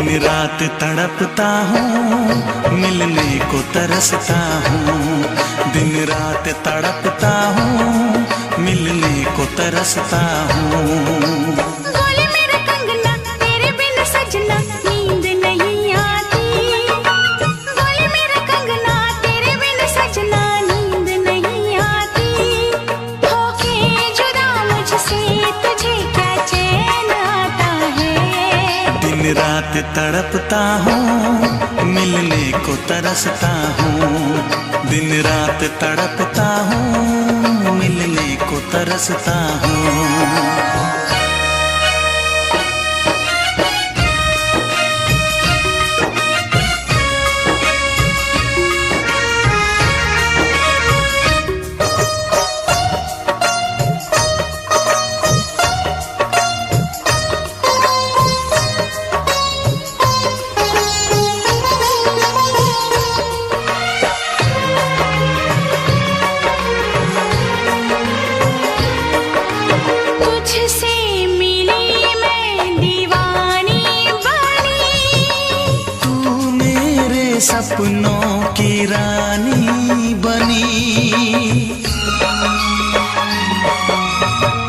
रात तड़पता हूँ, मिलने को तरसता हूँ। दिन रात तड़पता हूँ, मिलने को तरसता हूँ। बोले मेरा कंगना तेरे बिन सजना नींद नहीं आती। बोले मेरा कंगना तेरे बिन सजना नींद नहीं आती। होके जुदा मुझसे तुझे क्या चैन आता है। दिन रात तड़पता हूँ, मिलने को तरसता हूँ। दिन रात तड़पता हूँ, मिलने को तरसता हूँ। तुझसे मिली मैं दीवानी बनी। तू मेरे सपनों की रानी बनी।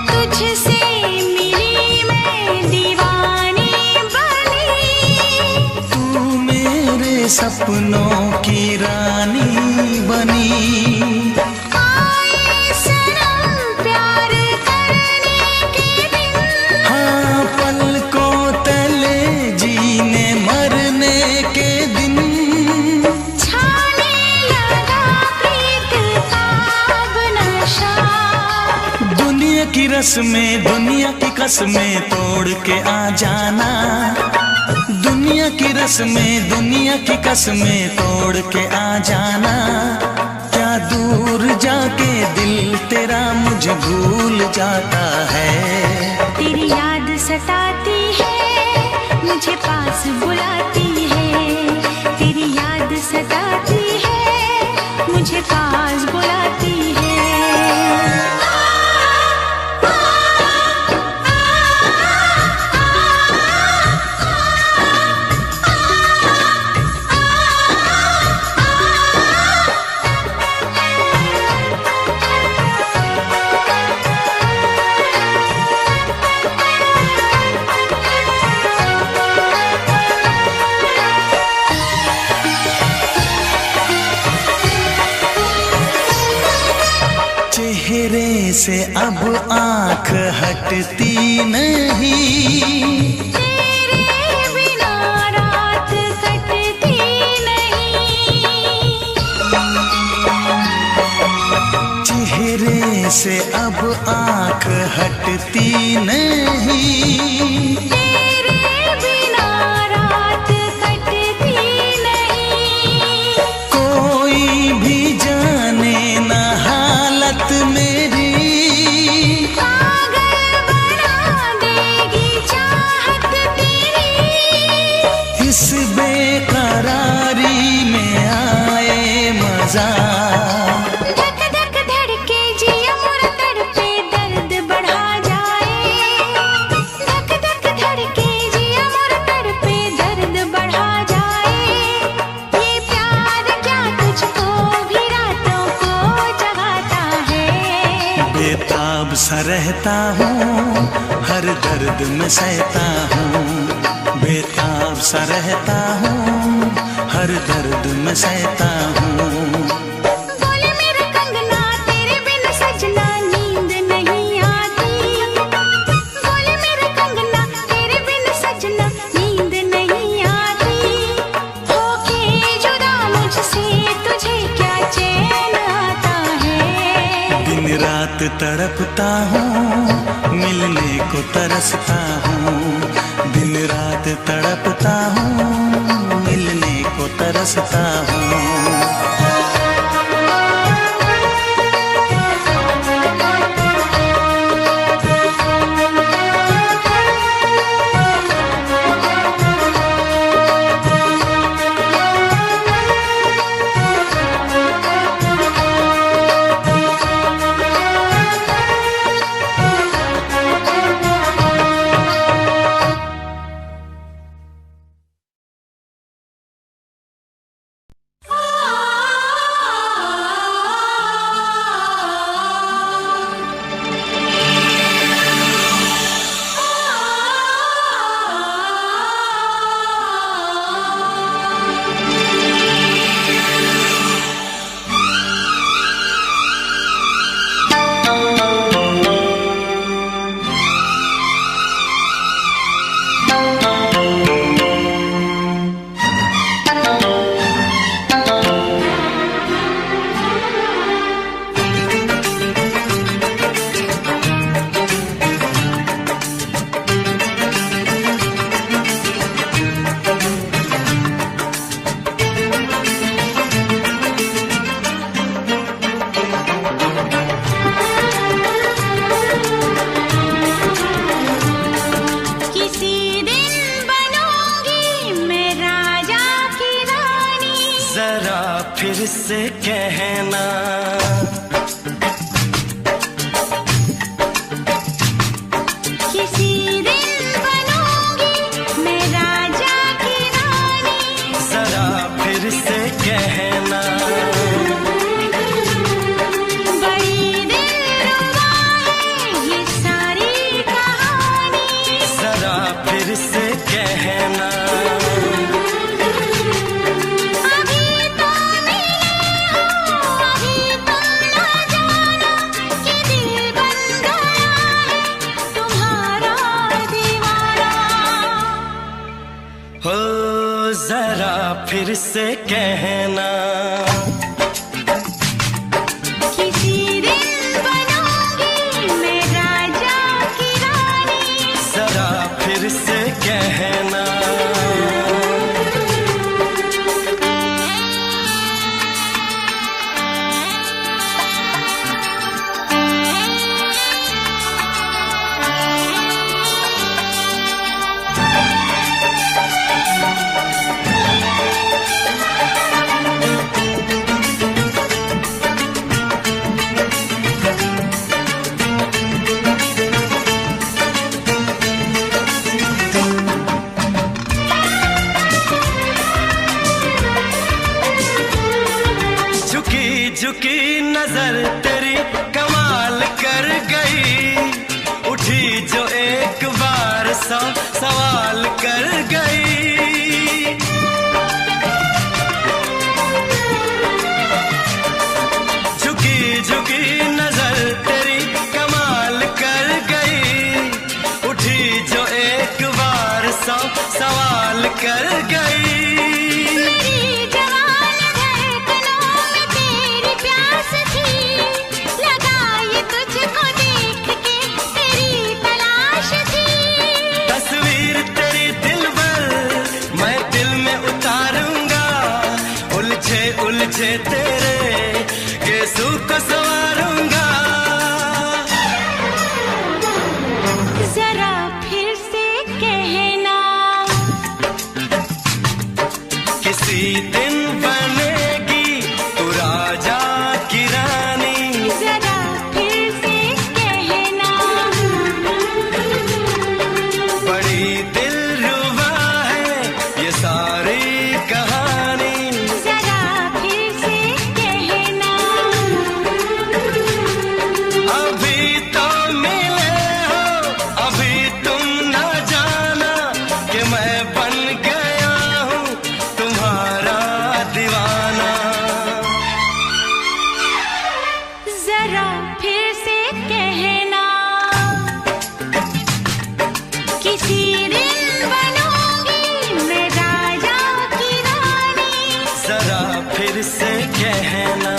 तुझसे मिली मैं दीवानी बनी। तू मेरे सपनों की रानी बनी। आए सनम प्यार करने के दिन। हाँ, पलकों तले जीने मरने के दिन। छाने लगा प्रीत का अब नशा। दुनिया की रस्में, दुनिया की कसमें तोड़ के आ जाना। दुनिया की रस्में, दुनिया की कसमें तोड़ के आ जाना। क्या दूर जाके दिल तेरा मुझे भूल जाता है। तेरी याद सताती है, मुझे पास बुलाती है। तेरी याद सताती है, मुझे पास बुलाती है। चेहरे से अब आंख हटती नहीं। तेरे बिना रात कटती नहीं। चेहरे से अब आंख हटती नहीं। तेरे बिना रात कटती नहीं। कोई भी जाने ना हालत मेरी। पागल बना देगी चाहत तेरी। इस बेकरारी में आए मजा। धक धक धड़के जिया मोर तड़पे दर्द बढ़ा जाए। धक धक धड़के जिया मोर तड़पे दर्द बढ़ा जाए। ये प्यार क्या तुझको भी रातों को जगाता है। बेताब सा रहता हूँ, हर दर्द में सहता हूँ। बेताब सा रहता हूँ, हर दर्द में सहता हूँ। बोले मेरा कंगना तेरे बिन सजना नींद नहीं आती। बोले मेरा कंगना तेरे बिन सजना नींद नहीं आती। होके जुदा मुझसे तुझे क्या चैन आता है। दिन रात तड़पता हूँ, मिलने को तरसता हूँ। दिन रात तड़पता हूँ, मिलने को तरसता हूँ। फिर से कहना किसी दिन बनूंगी मैं राजा की रानी। जरा फिर से कहना बड़ी दिलरुबा है ये सारी कहानी। जरा फिर से कहना हो जरा फिर से कहना किसी दिन बनूंगी मैं राजा की रानी। जरा फिर से कहना झुकी नजर तेरी कमाल कर गई, उठी जो एक बार सौ सवाल कर गई। झुकी झुकी नजर तेरी कमाल कर गई, उठी जो एक बार सौ सवाल कर गई। उलझे तेरे गेसू को संवारूंगा। जरा फिर से कहना किसी दिन बनेगी तू राजा की रानी। जरा फिर से कहना बड़ी दिलरुबा है ये सारी कहानी। अभी तो मिले हो अभी तुम ना जाना कि मैं बन गया हूँ तुम्हारा दीवाना। जरा फिर से कहना किसी दिन बनूंगी मैं राजा की रानी। जरा फिर से कहना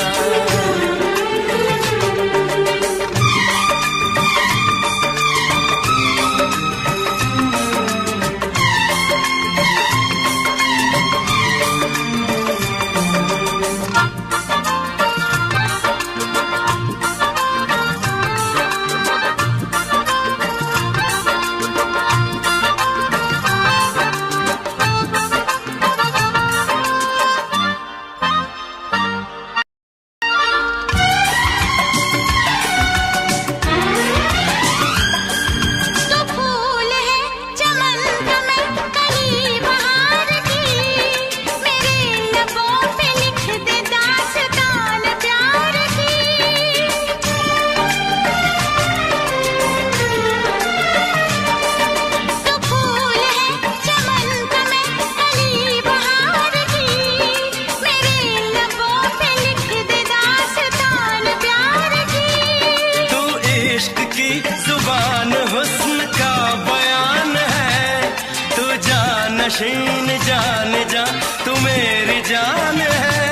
नशीन जान जा तू मेरी जान है।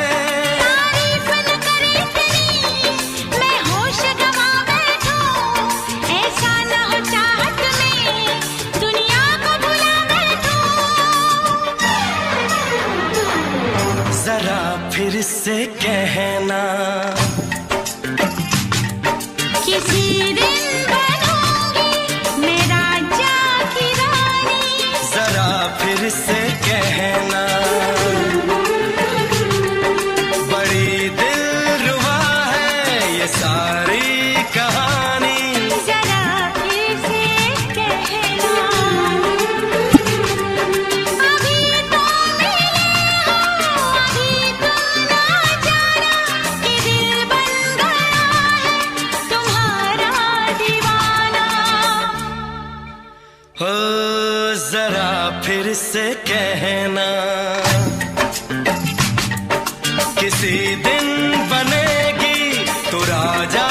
तारीफ न करे तेरी मैं होश गवा बैठूं, ऐसा न हो चाहत में दुनिया को भुला बैठूं। जरा फिर से कहना किसी दिन बनूंगी मैं राजा की रानी। जरा फिर से कहना बड़ी दिलरुबा है ये सारी कहानी। जरा फिर से कहना अभी तो मिले हो, अभी तुम ना जाना कि दिल बन गया है तुम्हारा दीवाना। हो जरा फिर से कहना किसी दिन बनेगी तू राजा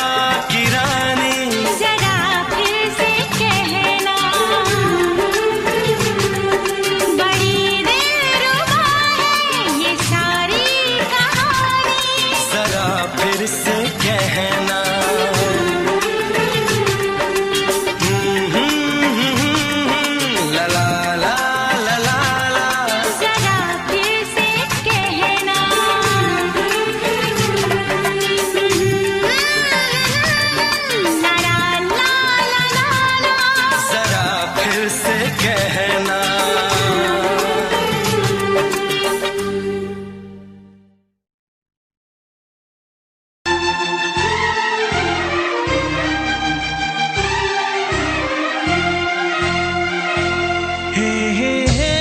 की रानी। जरा फिर से कहना बड़ी दिलरुबा है ये सारी कहानी। जरा फिर से कहना ला ला ला ला ला ला। जरा फिर से कहना ला ला ला ला ला। जरा फिर से कहना हे हे हे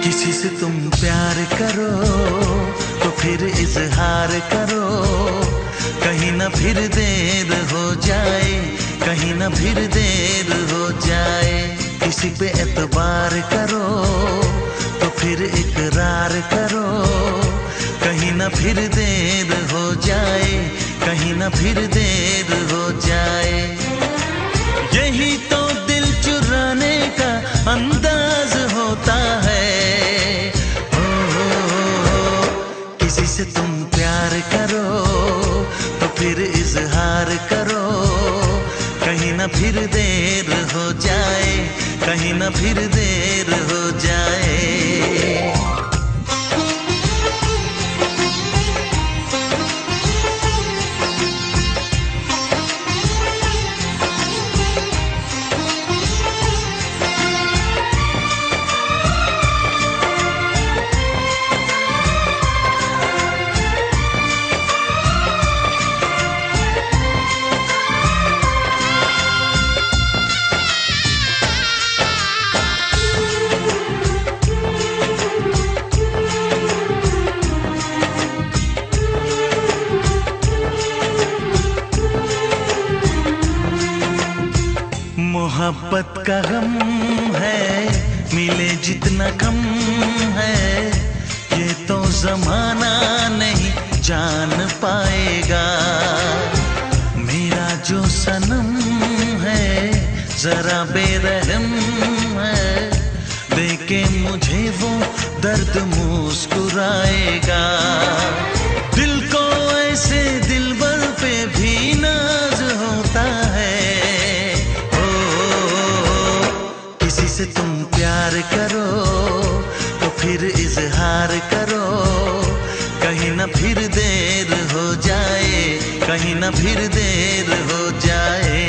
किसी से तुम प्यार करो तो फिर इजहार करो, कहीं ना फिर देर हो जाए, कहीं ना फिर देर हो जाए। किसी पे एतबार करो तो फिर इकरार करो, कहीं ना फिर देर हो जाए, कहीं ना फिर देर हो जाए। यही तो दिल चुराने का अंदाज होता है। किसी से तुम प्यार करो तो फिर इजहार करो, कहीं ना फिर देर हो जाए, कहीं ना फिर देर हो जाए। मोहब्बत का गम है मिले जितना कम है, ये तो जमाना नहीं जान पाएगा। मेरा जो सनम है जरा बेरहम है, देखे मुझे वो दर्द मुस्कुराएगा। दिल को ऐसे दिलबर पे भी नाज होता है। किसी से तुम प्यार करो तो फिर इजहार करो, कहीं ना फिर देर हो जाए, कहीं ना फिर देर हो जाए।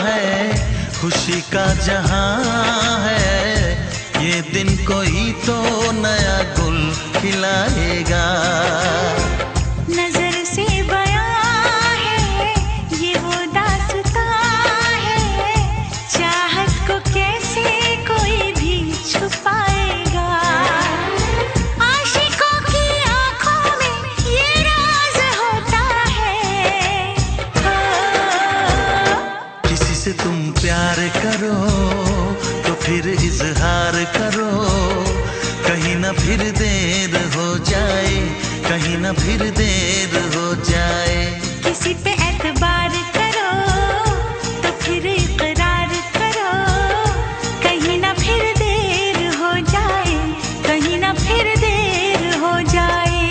है, खुशी का जहां है, ये दिन कोई तो नया गुल खिलाएगा। नजर से बयां है ये वो दास्तां है, चाहत को कैसे कोई भी छुपाएगा। आशिकों की आंखों में ये राज होता है। किसी से तुम प्यार करो तो फिर इजहार करो, कहीं ना फिर देर हो जाए, कहीं ना फिर देर हो जाए। किसी पे एतबार करो तो फिर इकरार करो, कहीं ना फिर देर हो जाए, कहीं ना फिर देर हो जाए।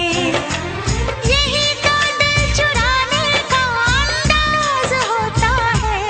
यही तो दिल चुराने का अंदाज होता है।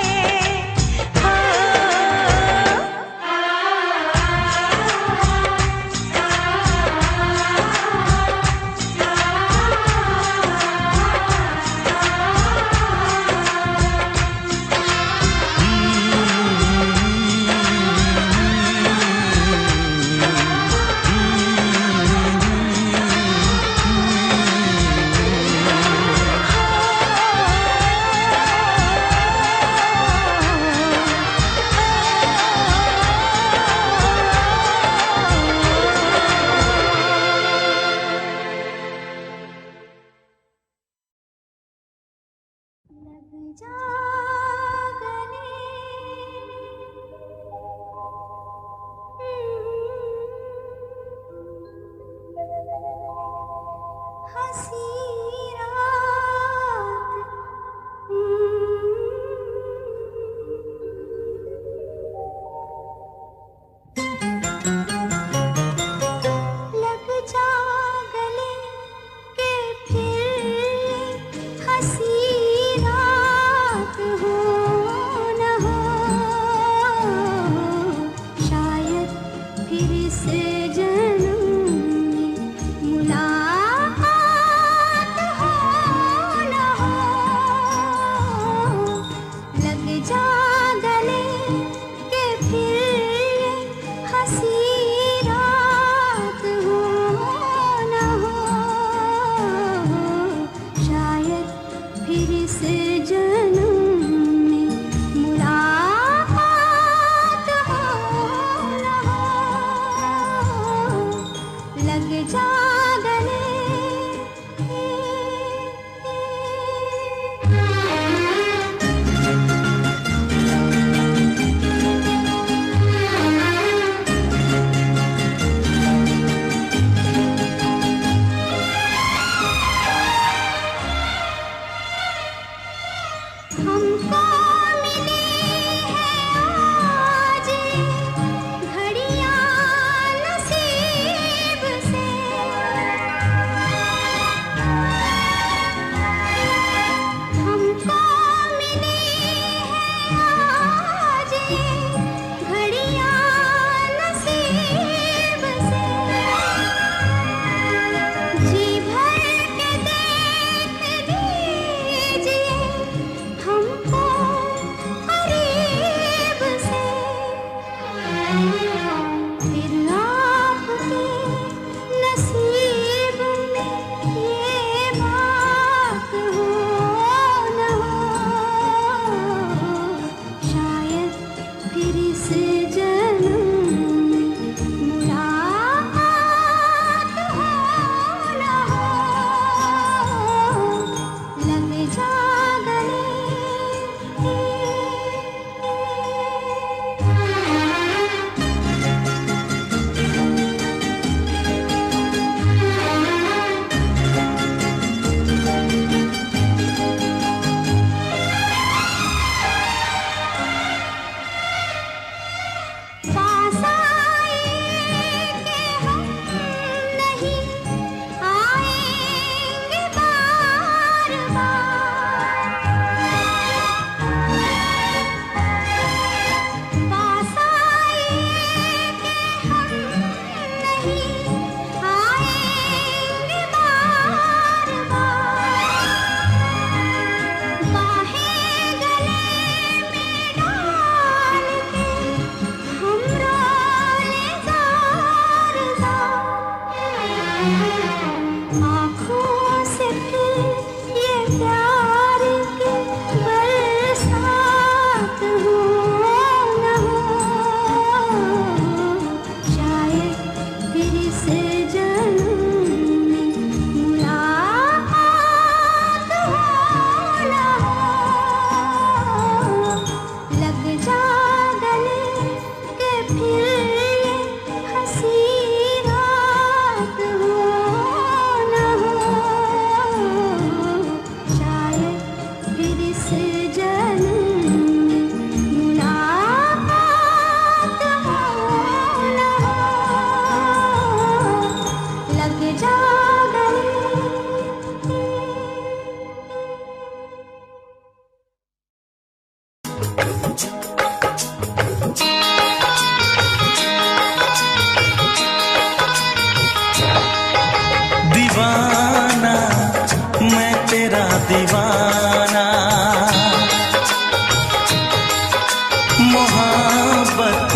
मोहब्बत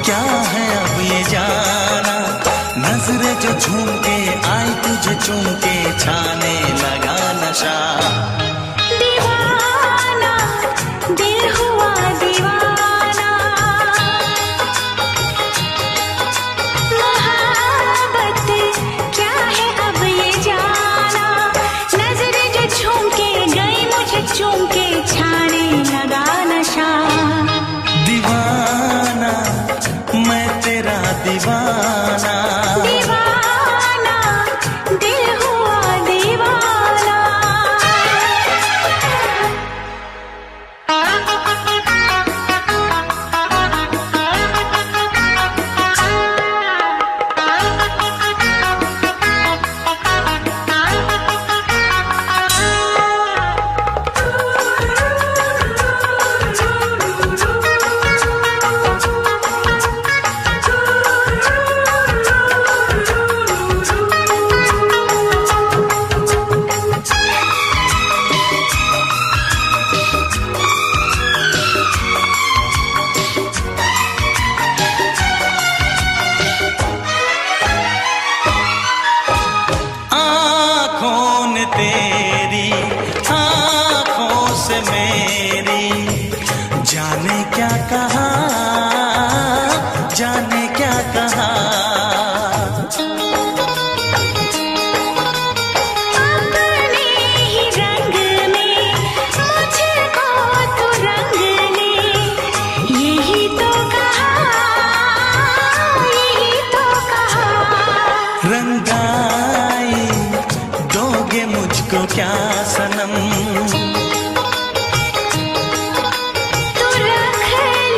क्या है अब ये जाना, नजरें जो झूम के आई तुझे चूम के छाने लगा नशा। दीवाना दिल हुआ दीवाना, मोहब्बत क्या है अब ये जाना, नजरें जो झूम के गई मुझे चूम के छाने लगा नशा। दीवाना मैं तेरा दीवाना, दीवाना दिल हुआ दीवाना। तेरी आँखों से मेरी जाने क्या कहा, जाने क्या कहा। अपने ही रंग में मुझको तो रंग ले, यही तो कहा, यही तो कहा। रंगाई दोगे मुझको क्या सनम, तू रख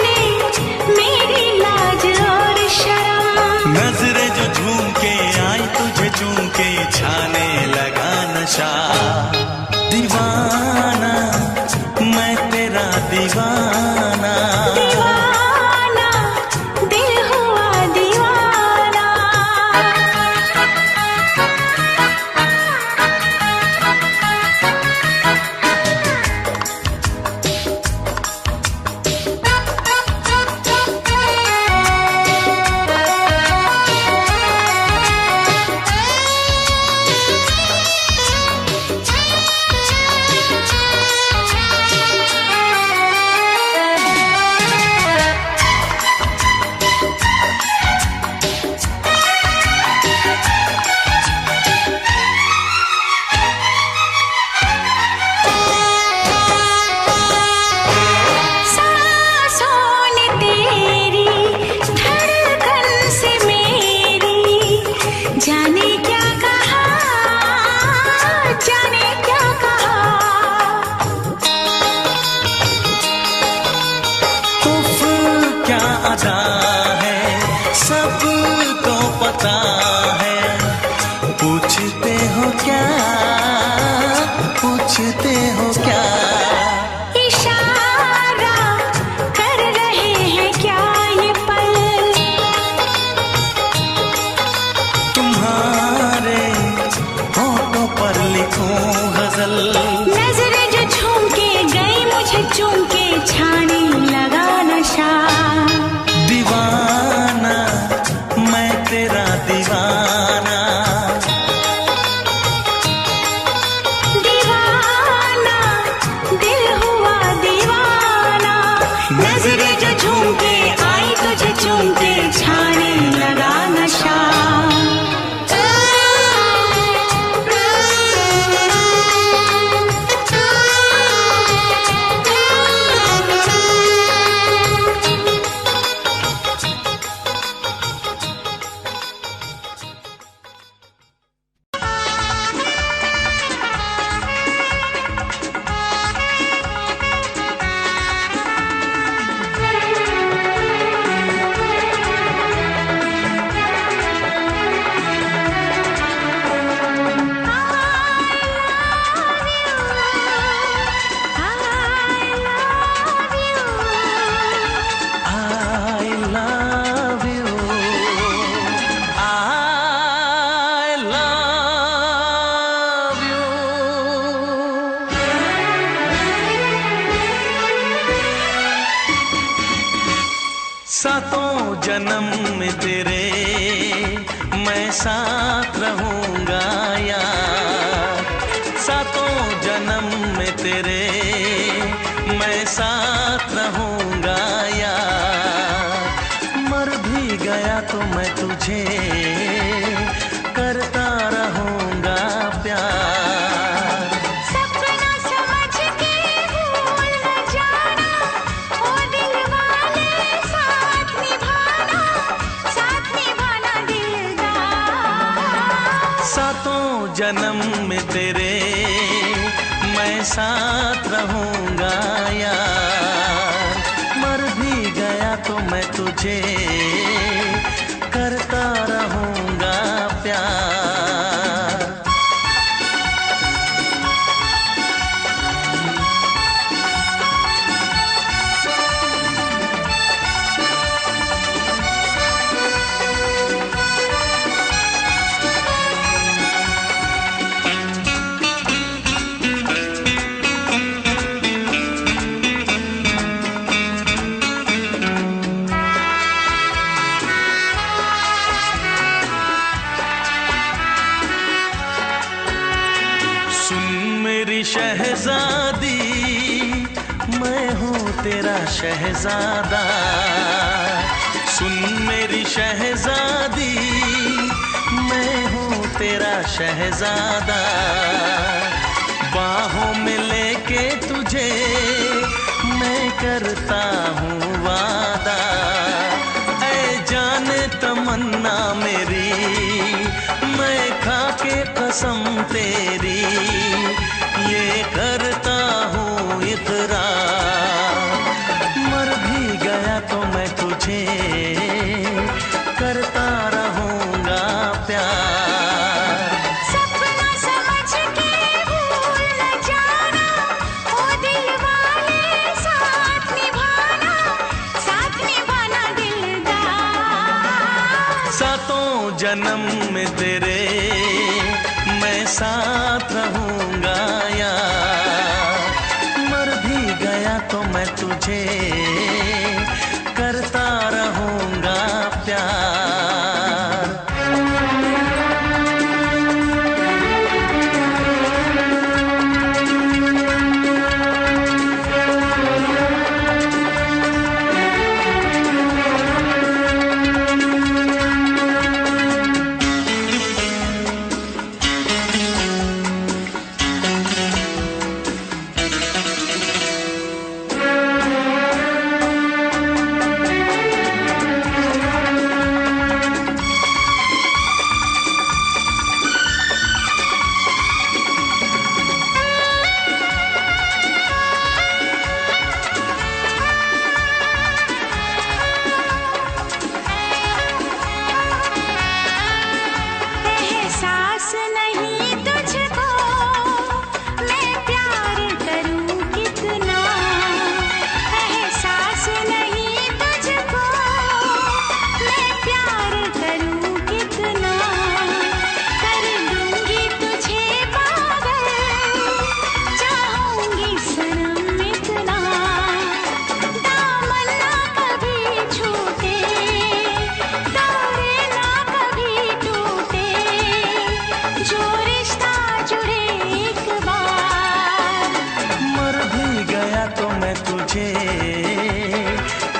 ले मेरी लाज और शर्म, नजरें जो झूम के आई तुझे चूम के छाने लगा नशा। दीवाना मैं तेरा दीवाना, दीवाना दिल हुआ दीवाना। जाने क्या कहा, जाने क्या कहा। उफ क्या अदा है सबको पता है, पूछते हो क्या, पूछते हो क्या। इशारा कर रहे हैं क्या ये पल, तुम्हारे होठों पर लिखूं गजल, नजरें जो झूम के गई मुझे चूम के छाने लगा नशा। दीवाना मैं तेरा दीवाना, दीवाना दिल हुआ दीवाना, नजरें जो झूम के आई तुझे चूम के छाने लगा नशा। सातों जन्म में तेरे मैं साथ रहूंगा यार, सातों जन्म में तेरे मैं साथ रहूंगा यार। मर भी गया तो मैं तुझे करता रहूंगा प्यार। सपना समझ के भूल न जाना, ओ दिल वाले साथ निभाना दिलदार। सातों जन्म में तेरे मैं साथ रहूंगा यार, मर भी गया तो मैं तुझे करता रहूंगा प्यार। शहजादी मैं हूँ तेरा शहजादा, सुन मेरी शहजादी मैं हूँ तेरा शहजादा। बाहों में लेके तुझे मैं करता हूँ वादा, ऐ जाने तमन्ना मेरी मैं खा के कसम तेरी ये करता हूँ इकरार। मर भी गया तो मैं तुझे करता रहूंगा प्यार। सपना समझ के भूल न जाना, ओ दिल वाले साथ निभाना दिलदार। सातों जन्म में तेरे मैं साथ रहूंगा यार, मर भी गया तो मैं तुझे करता रहूंगा प्यार। एहसास नहीं तुझको मैं प्यार करूं कितना, एहसास नहीं तुझको मैं प्यार करूं कितना। कर दूंगी तुझे पागल, चाहूंगी सनम इतना। दामन ना कभी छूटे, तारे ना कभी टूटे, जो रिश्ता जुड़े एक बार। मर भी गया तो मैं तुझे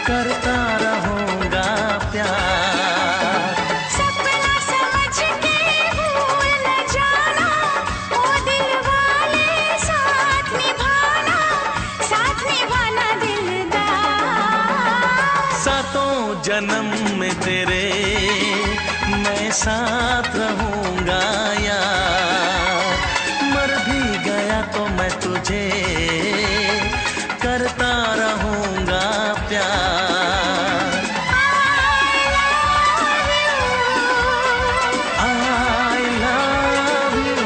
करता रहूंगा प्यार। सपना समझ के भूल न जाना, ओ दिल वाले साथ निभाना दिलदार। सातों जन्म में तेरे मैं साथ रहूंगा यार, मर भी गया तो मैं तुझे करता रहूंगा प्यार। I love you।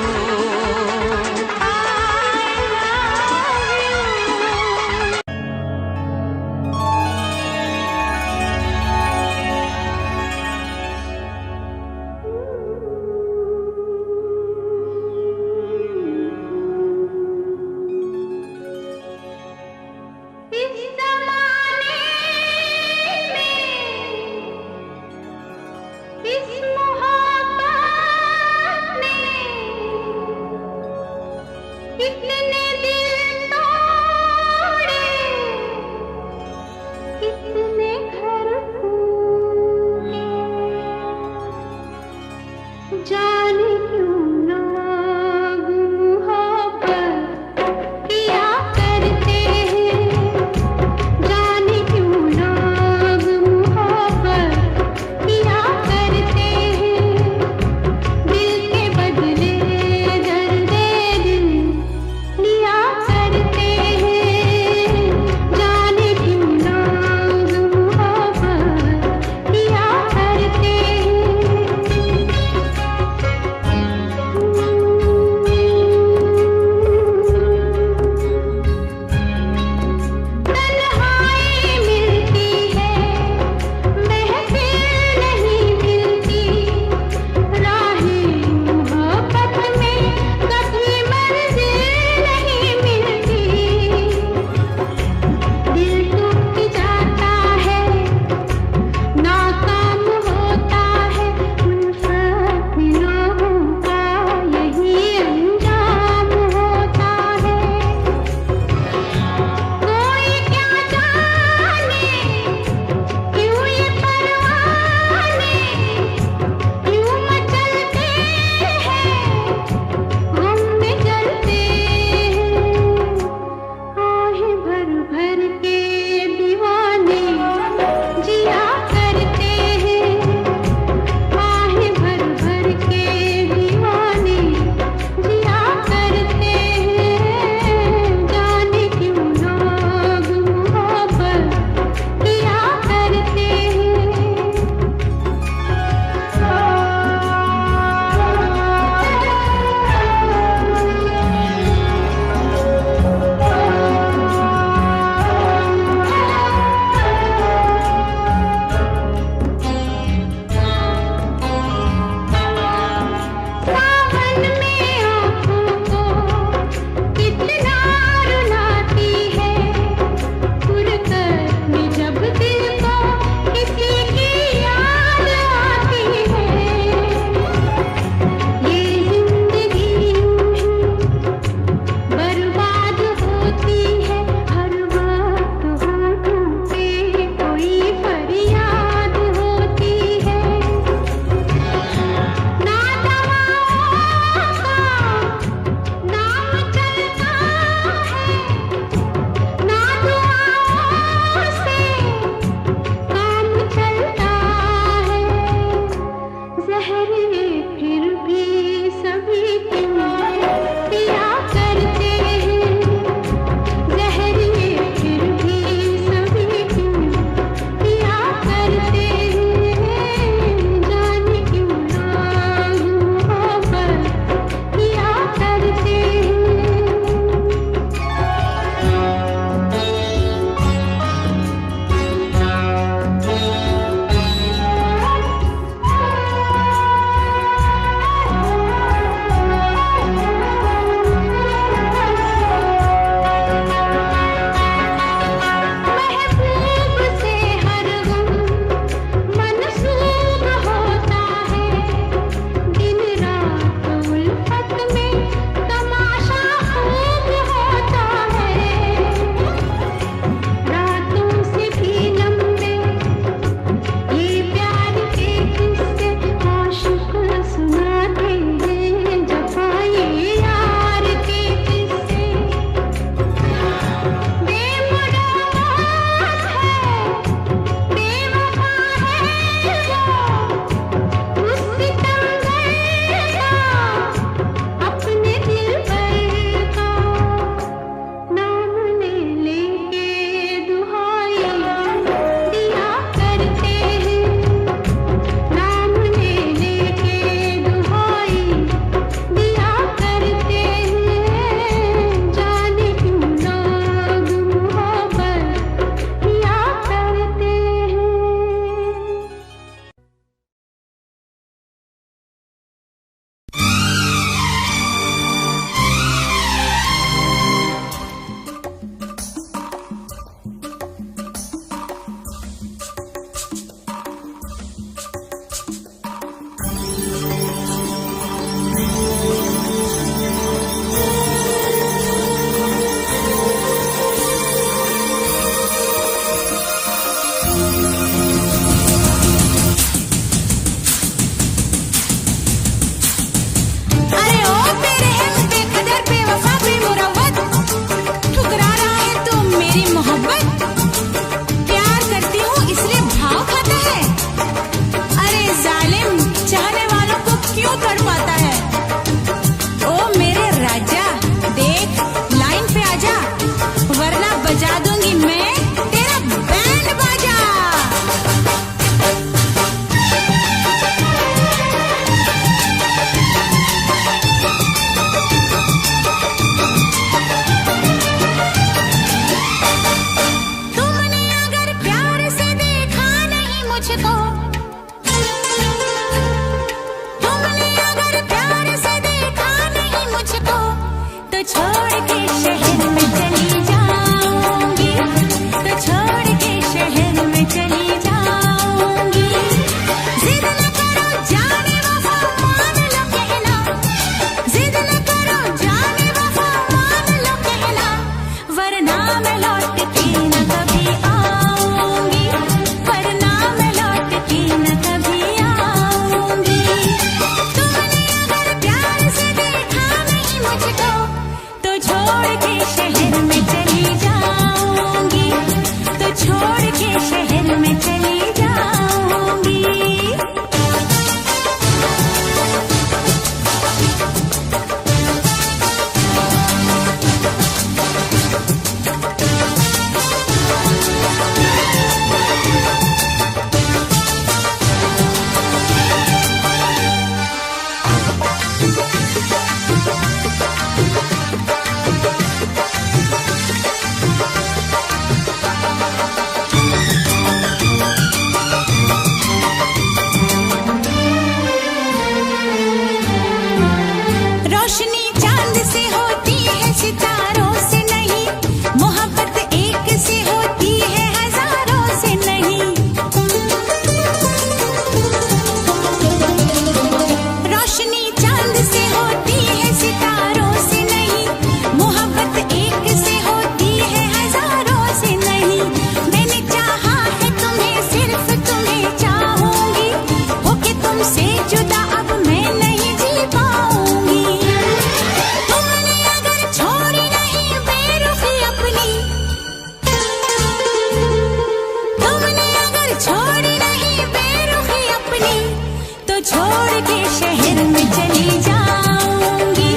के शहर में चली जाऊंगी,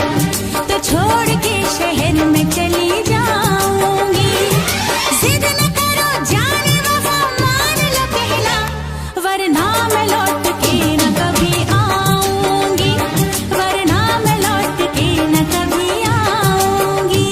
तो छोड़ के शहर में चली जाऊंगी। जिद न करो जाने वफा, मान लो कहना, वरना मैं लौट के न कभी आऊंगी, वरना मैं लौट के न कभी आऊंगी।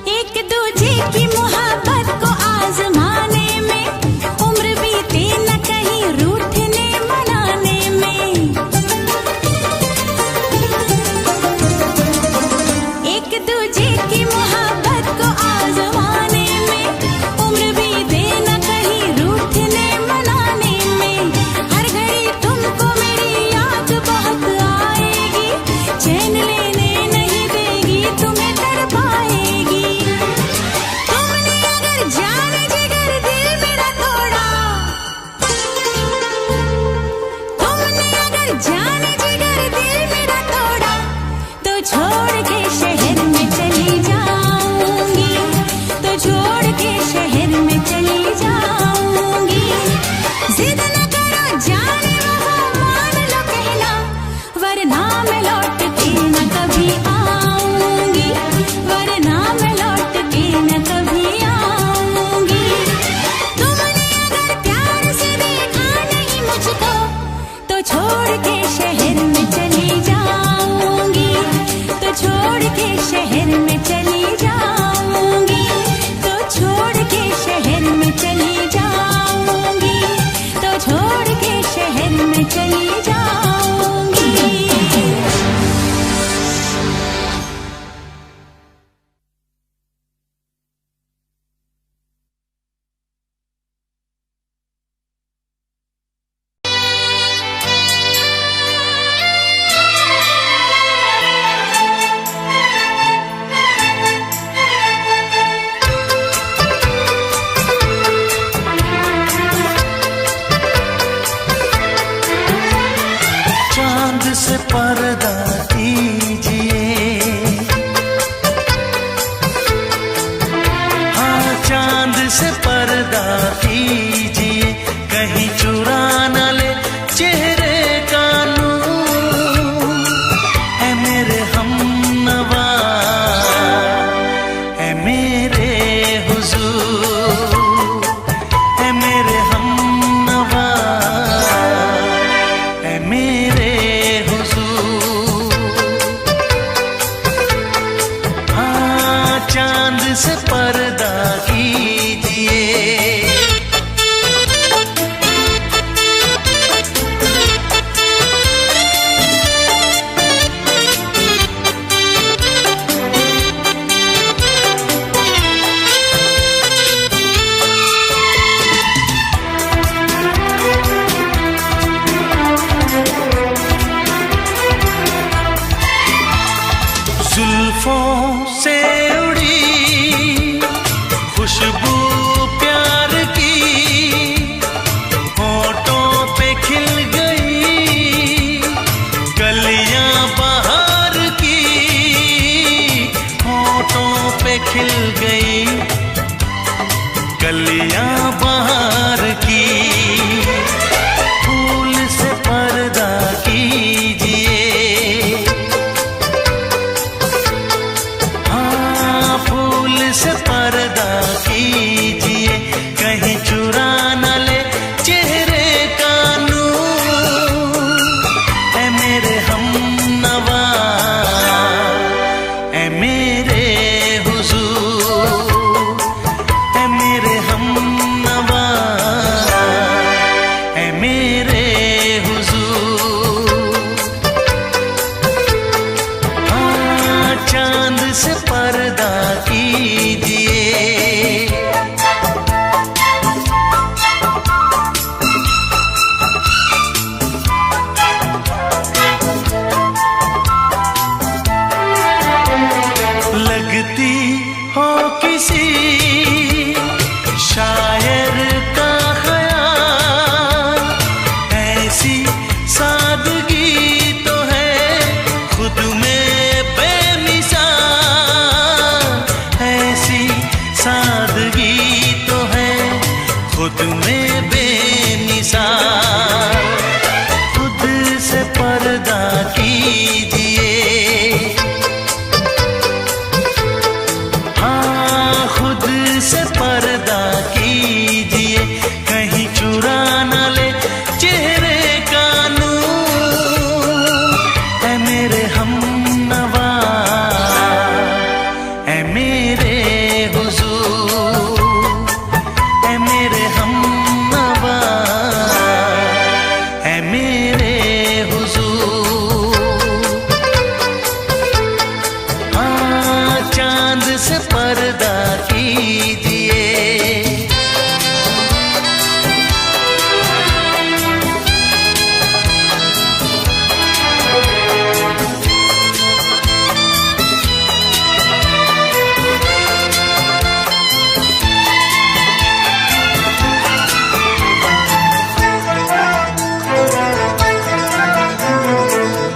एक दूजे की मोहब्बत को आजमाने में उम्र बीते न कहीं रूठने मनाने में। एक दूजे की मोहब्बत को आजमाने में उम्र बीते न कहीं रूठने मनाने में। हर घड़ी तुमको मेरी याद बहुत आएगी, चैन लेने नहीं देगी, तुम्हें तड़पाएगी। तुमने अगर जाने जिगर दिल मेरा तोड़ा, तुमने अगर जाने जिगर दिल मेरा तोड़ा, तो छोड़ के शहर में चली जाऊंगी, तो छोड़ के शहर में चली जाऊंगी। जिद न करो जाने वफा, मान लो कहना, वरना मैं लौट के न कभी आऊंगी, वरना मैं लौट के न कभी आऊंगी। तुमने अगर प्यार से देखा नहीं मुझको, तो छोड़ के शहर में चली जाऊंगी, तो छोड़ के शहर में चली जाऊंगी, तो छोड़ के शहर में चली जाऊंगी, तो छोड़ के शहर में चली जाऊंगी। चांद से पर्दा कीजिए, हाँ चांद से पर्दा कीजिए, कहीं चुरा न ले चेहरे का नूर। है मेरे हमनवा, है मेरे हुजूर, है मेरे हमनवा, है मेरे हुजूर। हाँ चांद से पर्दा कीजिए। जुल्फों से उड़ी खुशबू प्यार की, होठों पे खिल गई कलियां बहार की, होठों पे खिल गई कलियां बहार की। फूल से पर्दा कीजिए, हाँ फूल से पर्दा कीजिए, कहीं चुरा न ले चेहरे का नूर। है मेरे हमनवा, है मेरे हुजूर। से पर्दा कीजिए।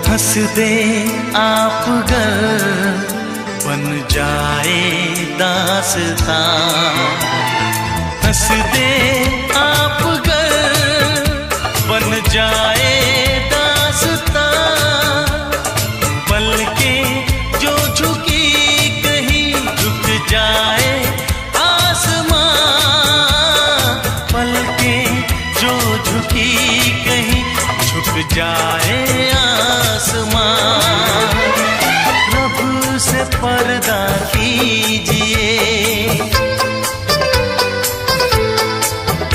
हंस दे आप गर बन जाए दास्तां, हंस दे आप गर बन जाए दास्तां, पलकें जो झुकी कहीं झुक जाए आसमां, पलकें जो झुकी कहीं झुक जाए आसमां। रब से पर्दा कीजिए,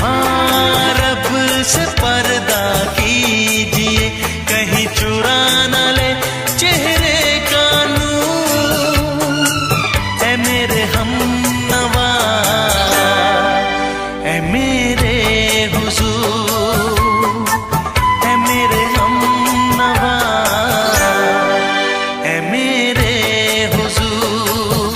हाँ रब से पर्दा कीजिए, कहीं चुरा न ले चेहरे का नूर। ऐ मेरे हमनवा, ऐ मेरे हुजूर, ऐ मेरे हमनवा, ऐ मेरे हुजूर।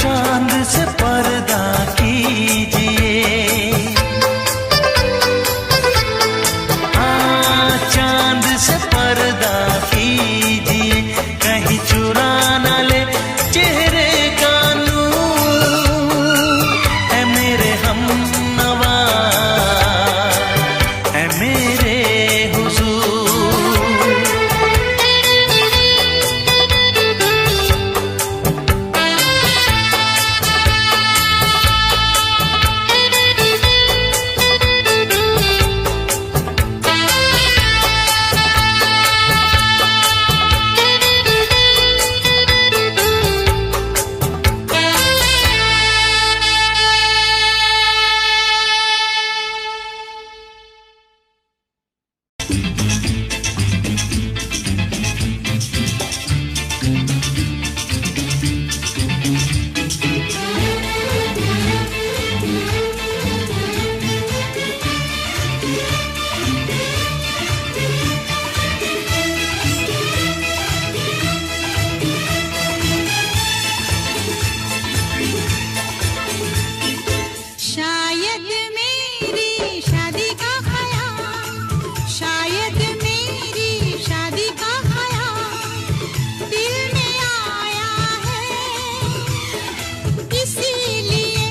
चांद से पर्दा कीजिए, हाँ चांद से पर्दा कीजिए, कहीं चुरा न ले चेहरे का नूर। ऐ मेरे हमनवा, ऐ मेरे हुजूर। शायद मेरी शादी का ख्याल, शायद मेरी शादी का ख्याल दिल में आया है, इसीलिए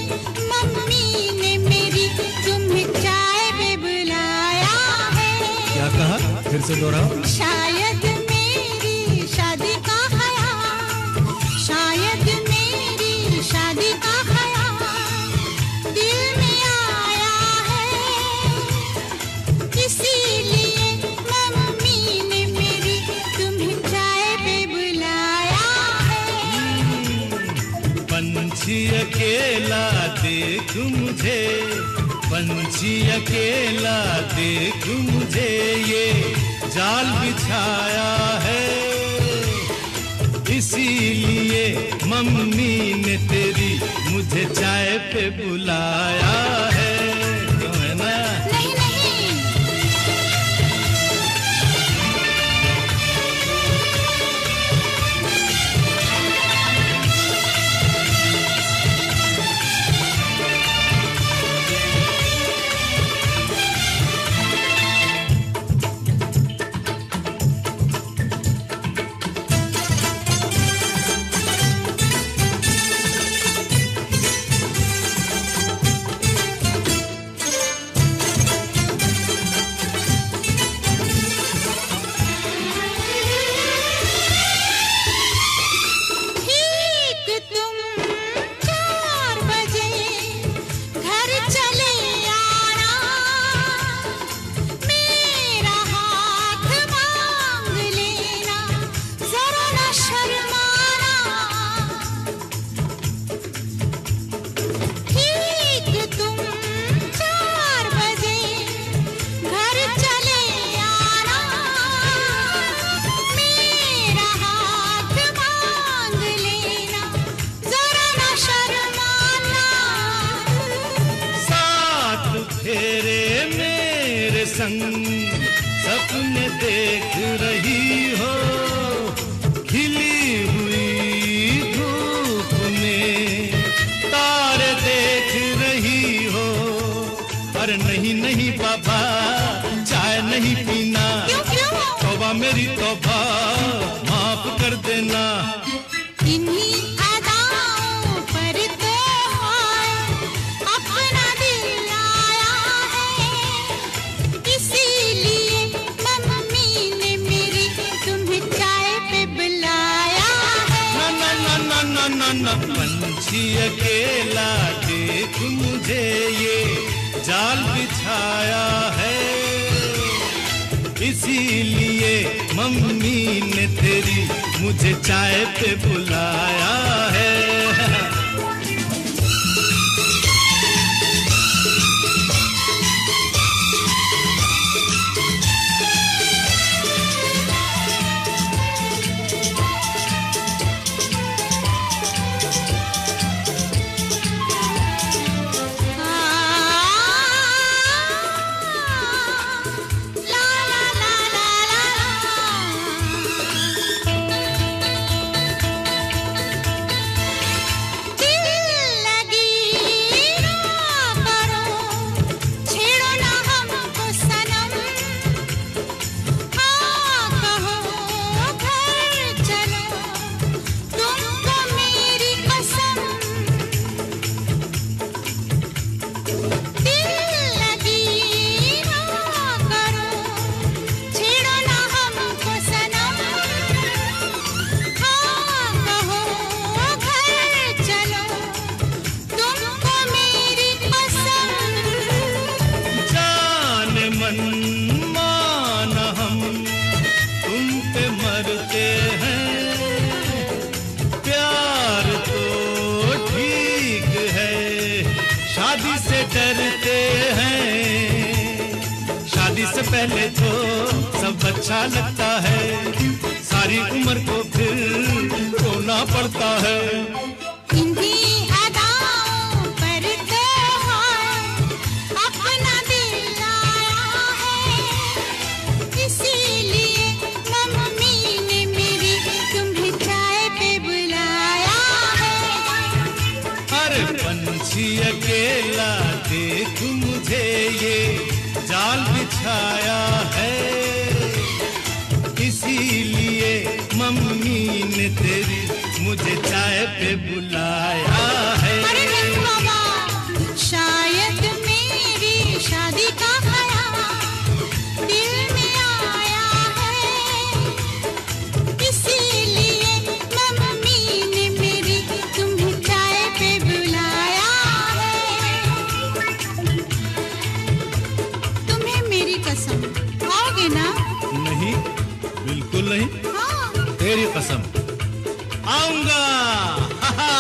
मम्मी ने मेरी तुम्हें चाय पे बुलाया है। क्या कहा? फिर से दोहराओ। शायद मेरी शादी का ख्याल, शायद मेरी शादी का ख्याल दिल में आया है, इसीलिए मम्मी ने मेरी तुम्हें चाय पे बुलाया है। पंछी अकेला देख मुझे, पंछी अकेला देख मुझे, ये जाल बिछाया है, इसीलिए मम्मी ने तेरी मुझे चाय पे बुलाया है। क्यों है ना? नहीं नहीं, संग सपने देख रही हो, खिली हुई धूप में तारे देख रही हो। अरे नहीं नहीं बाबा, चाय नहीं पीना। तौबा मेरी तौबा, माफ कर देना। इन्हीं अदाओं पर तो हाय अपना दिल आया है, इसीलिए मम्मी ने मेरी तुम्हें चाय पे बुलाया है। ना ना ना ना ना ना, पंछी अकेला देख मुझे ये जाल बिछाया है, इसीलिए मम्मी ने तेरी मुझे चाय पे बुलाया है। पहले तो सब अच्छा लगता है, सारी उम्र को फिर रोना पड़ता है। इन्हीं अदाओं पर तो हाय अपना दिल आया है, इसीलिए मम्मी ने मेरी तुम्हें चाय पे बुलाया है। अरे पंछी अकेला देख मुझे ये जाल बिछाया है, इसीलिए मम्मी ने तेरी मुझे चाय पे बुलाया है। अरे नहीं बाबा, शायद मेरी शादी का ख्याल दिल में आया है, इसीलिए मम्मी ने मेरी तुम्हें चाय पे बुलाया है। तुम्हें मेरी कसम, आओगे ना? नहीं, बिल्कुल नहीं। हाँ। तेरी कसम, आऊंगा। हा हा।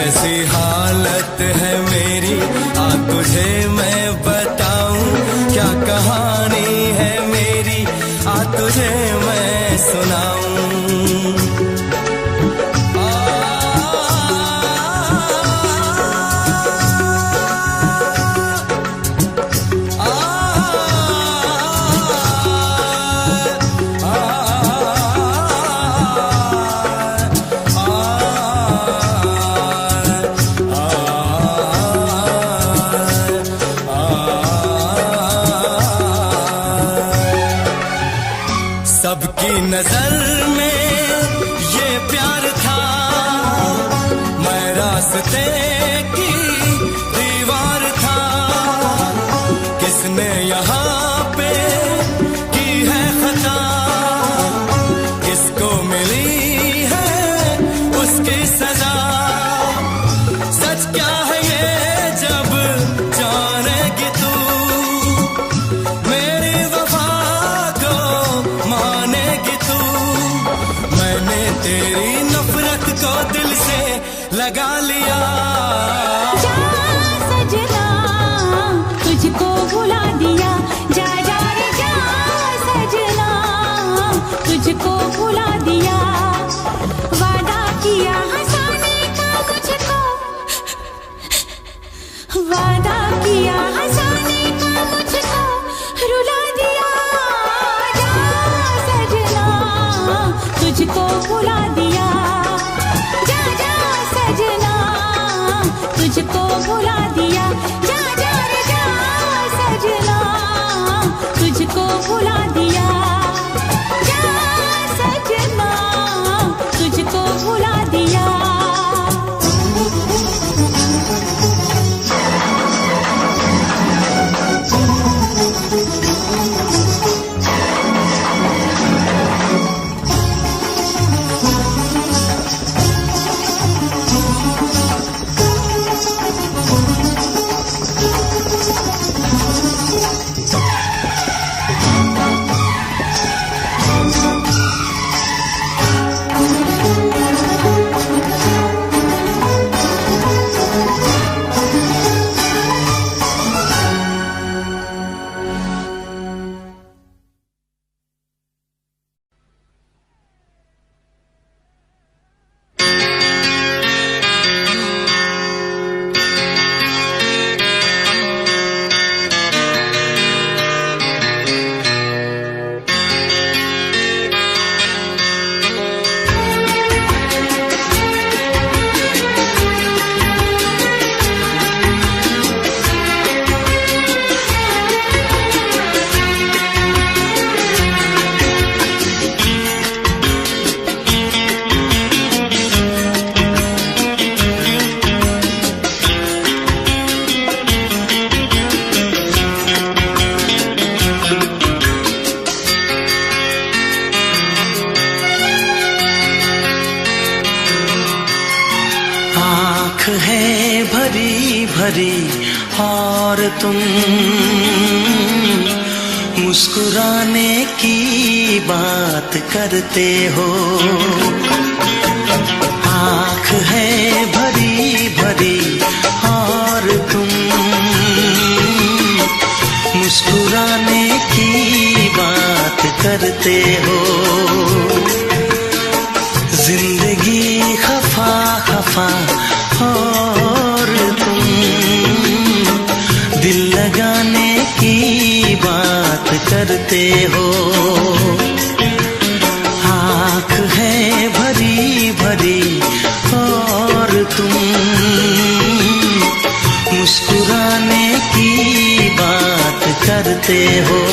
कैसी हालत है मेरी, आ तुझे मैं बताऊं, क्या कहानी है मेरी, आ तुझे मैं सुनाऊं। सबकी नजर में ये प्यार था, मैं रास्ते की दीवार था, किसने यहाँ पे की है खता, किसको मिली है उसकी सजा। सच क्या है ये जब जानेगी तू, मेरी वफा को मानेगी तू। मैंने तेरी नफरत को दिल से लगा लिया। जा सजना तुझको भुला दिया, जा जा रे जा सजना तुझको भुला दिया। वादा किया हंसाने का मुझको, वादा किया हंसाने का मुझको रुला दिया। जा सजना तुझको भुला दिया, जा जा सजना तुझको भुला दिया। जा जा रे जा सजना तुझको भुला दिया, जा सजना तुझको भुला दिया। है भरी भरी और तुम मुस्कुराने की बात करते हो। आँख है भरी भरी और तुम मुस्कुराने की बात करते हो। जिंदगी खफा खफा और तुम दिल लगाने की बात करते हो। आँख है भरी भरी और तुम मुस्कुराने की बात करते हो।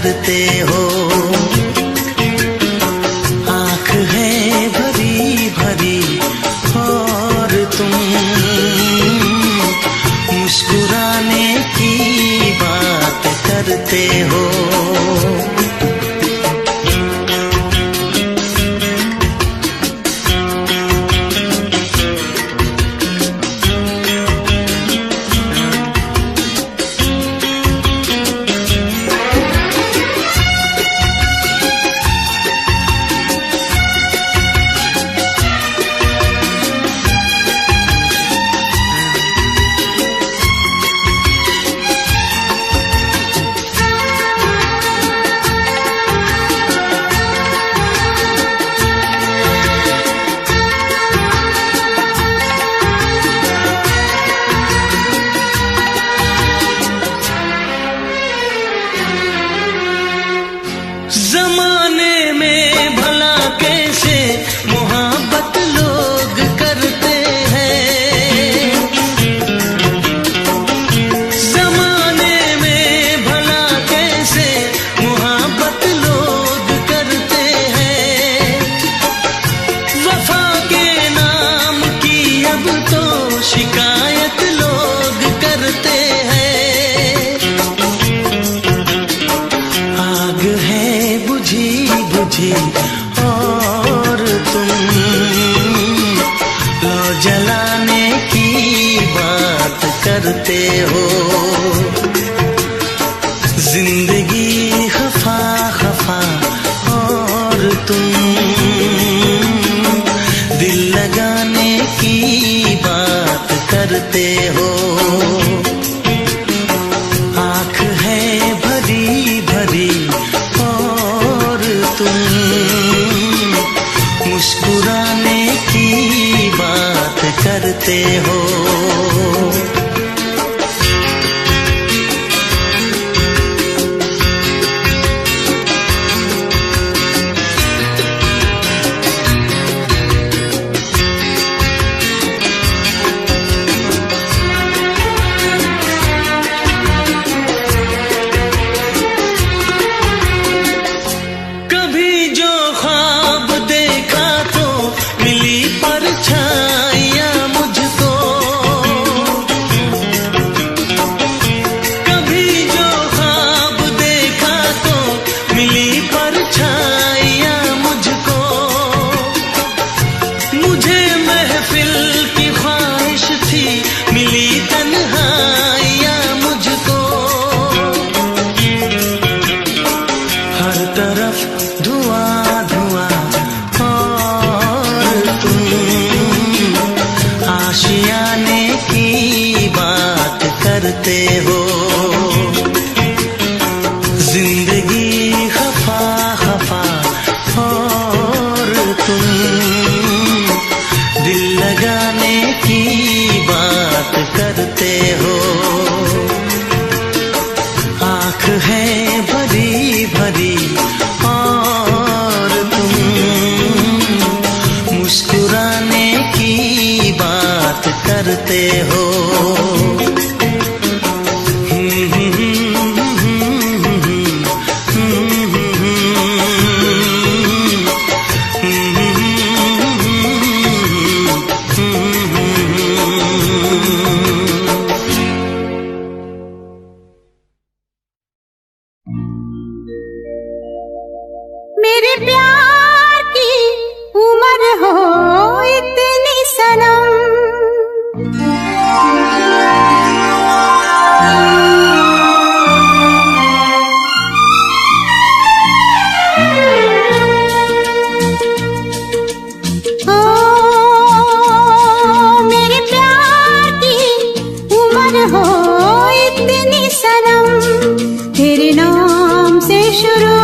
करते हो। आँख है भरी भरी और तुम मुस्कुराने की बात करते हो। जमाने में भला कैसे मोहब्बत लोग करते हैं। जमाने में भला कैसे मोहब्बत लोग करते हैं। वफा के नाम की अब तो शिकायत लोग करते हैं। आग है बुझी बुझी और तुम लो जलाने की बात करते हो। जिंदगी खफा खफा और तुम दिल लगाने की बात करते हो। आँख है भरी भरी और तुम मुस्कुराने की बात करते हो। कभी जो ख्वाब देखा तो मिली परछाइयाँ मुझको। कभी जो ख्वाब देखा तो मिली परछाइयाँ मुझको। मुझे महफिल की ख्वाहिश थी मिली तन्हाइयाँ मुझको। हर तरफ धुआं धुआं और तुम आशियाने की बात करते हो। जिंदगी खफा खफा और तुम दिल लगाने की बात करते हो। आँख है भरी भरी और तुम मुस्कुराने की बात करते हो। मेरे प्यार की उम्र हो इतनी सनम। ओ मेरे प्यार की उम्र हो इतनी सनम। तेरे नाम से शुरू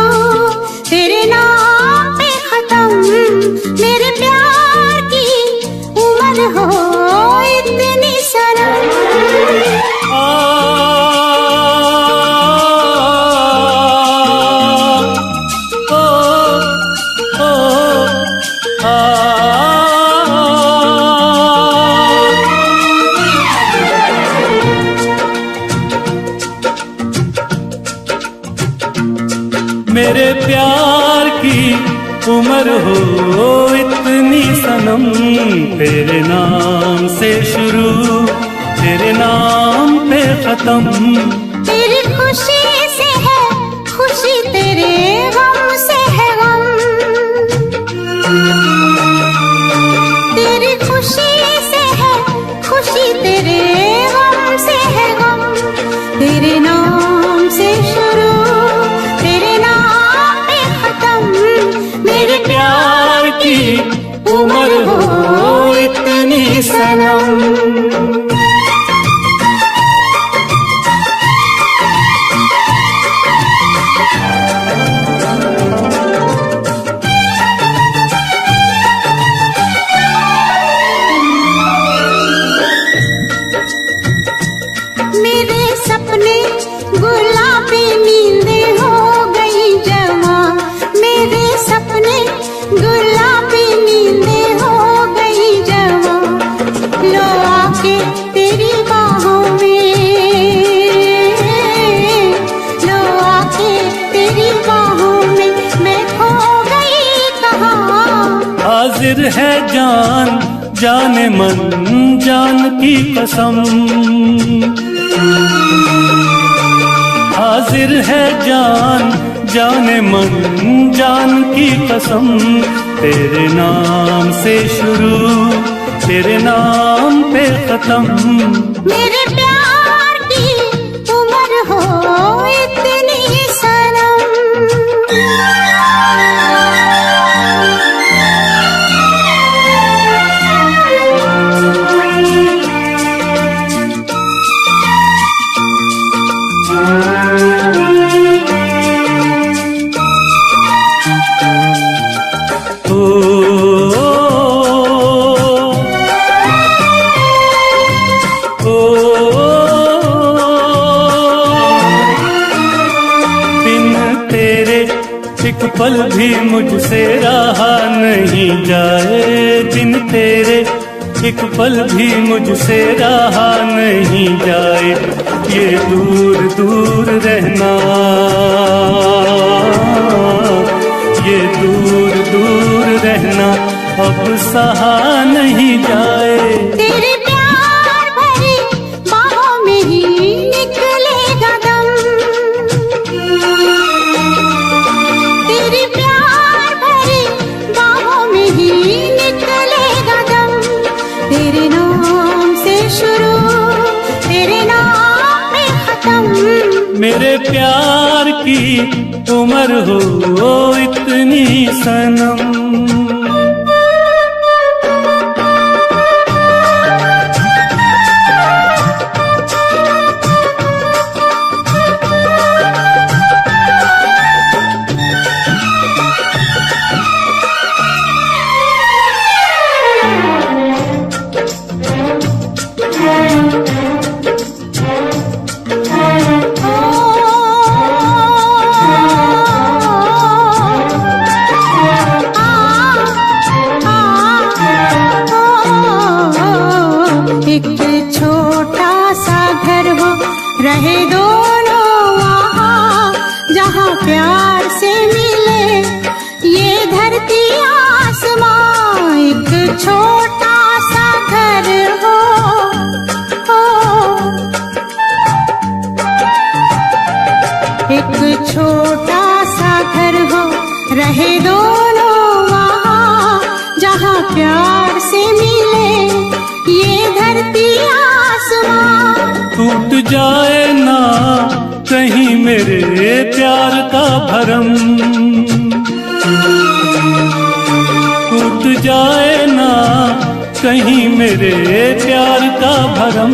तेरे नाम पे खत्म। मेरे प्यार की उम्र हो इतनी सनम। मेरे प्यार की उम्र हो इतनी सनम, तेरे नाम से शुरू तेरे नाम पे खत्म। तेरी खुशी से है खुशी, तेरे गम से है गम। तेरी खुशी से है खुशी, तेरे गम से है गम। तेरे नाम से शुरू तेरे नाम पे खत्म। मेरे प्यार की उम्र हो इतनी सनम। मेरे सपने गुलाबी नींदें हो गई जवा। मेरे सपने गुलाबी नींदें हो गई जवा। लो आके तेरी बाहों में, लो आके तेरी बाहों में मैं खो गई कहाँ। हाजिर है जान जाने मन जान की कसम, हाजिर है जान जाने मन जान की कसम। तेरे नाम से शुरू तेरे नाम पे खत्म। मेरे प्यार की उम्र हो इतनी सनम। एक पल भी मुझसे रहा नहीं जाए, दिन तेरे एक पल भी मुझसे रहा नहीं जाए। ये दूर दूर रहना, ये दूर दूर रहना अब सहा नहीं जाए। तेरे प्यार भरी बाहों में ही निकलेगा दम। तेरे प्यार भरी बाहों में ही निकलेगा दम। तेरे नाम से शुरू तेरे नाम पे खत्म। मेरे प्यार की उम्र हो इतनी सनम। एक छोटा सा घर हो रहे दोनों वहाँ, जहाँ प्यार से मिले ये धरती आसमां। एक छोटा सा घर हो, एक छोटा सा घर हो रहे दोनों वहाँ, जहाँ प्यार से मिले ये धरती आसमां। टूट जाए ना कहीं मेरे प्यार का भरम, टूट जाए ना कहीं मेरे प्यार का भरम।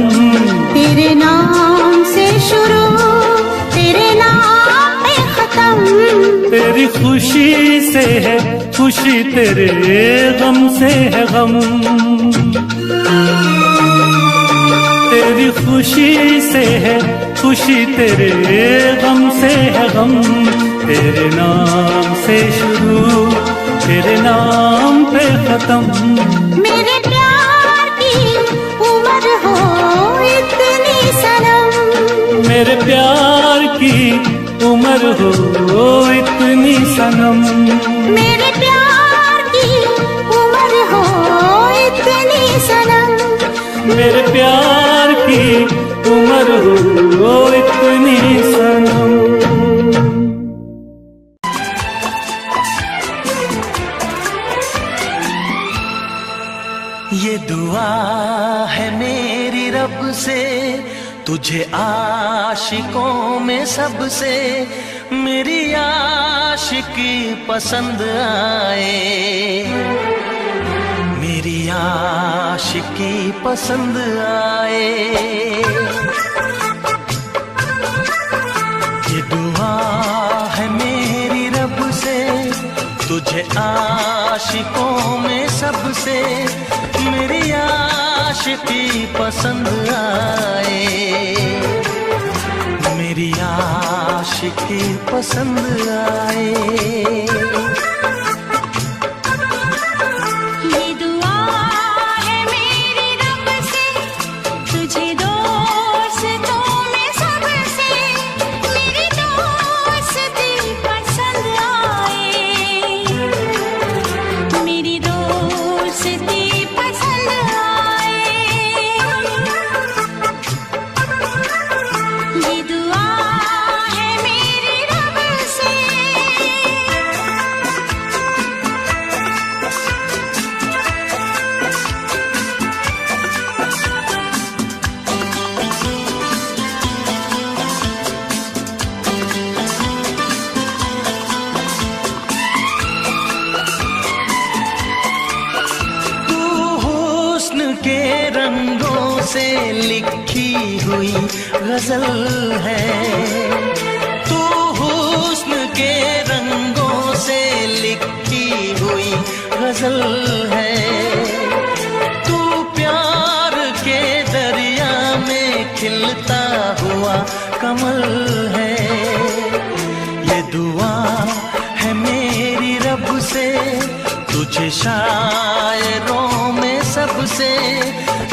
तेरे नाम से शुरू तेरे नाम पे खत्म। तेरी खुशी से है खुशी, तेरे गम से है गम। तेरी खुशी से है खुशी, तेरे गम से है गम। तेरे नाम से शुरू तेरे नाम पे खत्म। मेरे प्यार की उम्र हो इतनी सनम। मेरे प्यार की उम्र हो इतनी सनम। मेरे प्यार की उम्र हो इतनी सनम। मेरे प्यार की उम्र हो इतनी सनम। ये दुआ है मेरी रब से, तुझे आशिकों में सबसे मेरी आशिकी पसंद आए, मेरी आशिकी पसंद आए। ये दुआ है मेरी रब से, तुझे आशिकों में सबसे मेरी आशिकी पसंद आए, मेरी आशिकी पसंद आए। ये दुआ है मेरी रब से, तुझे दोस्तों में सबसे मेरी दोस्ती पसंद आए, मेरी दोस्ती पसंद आए। ये दुआ है मेरी रब से। तू हुस्न के रंगों से लिखी हुई गजल है, तू हुस्न के रंगों से लिखी हुई गजल है। तू प्यार के दरिया में खिलता हुआ कमल है। ये दुआ है मेरी रब से, तुझे शायरों में सबसे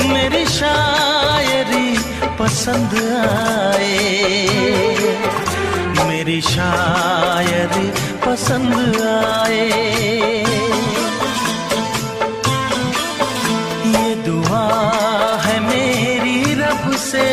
मेरी शायरी पसंद आए, मेरी शायरी पसंद आए। ये दुआ है मेरी रब से।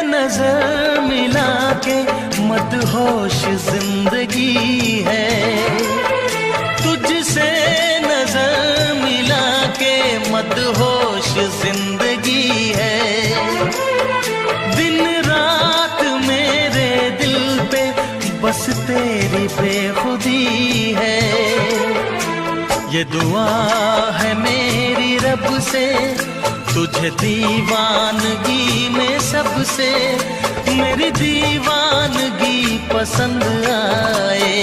नजर मिला के मदहोश जिंदगी है, तुझसे नजर मिला के मदहोश जिंदगी है। दिन रात मेरे दिल पे बस तेरी बेखुदी है। ये दुआ है मेरी रब से, तुझे दीवानगी में सबसे मेरी दीवानगी पसंद आए,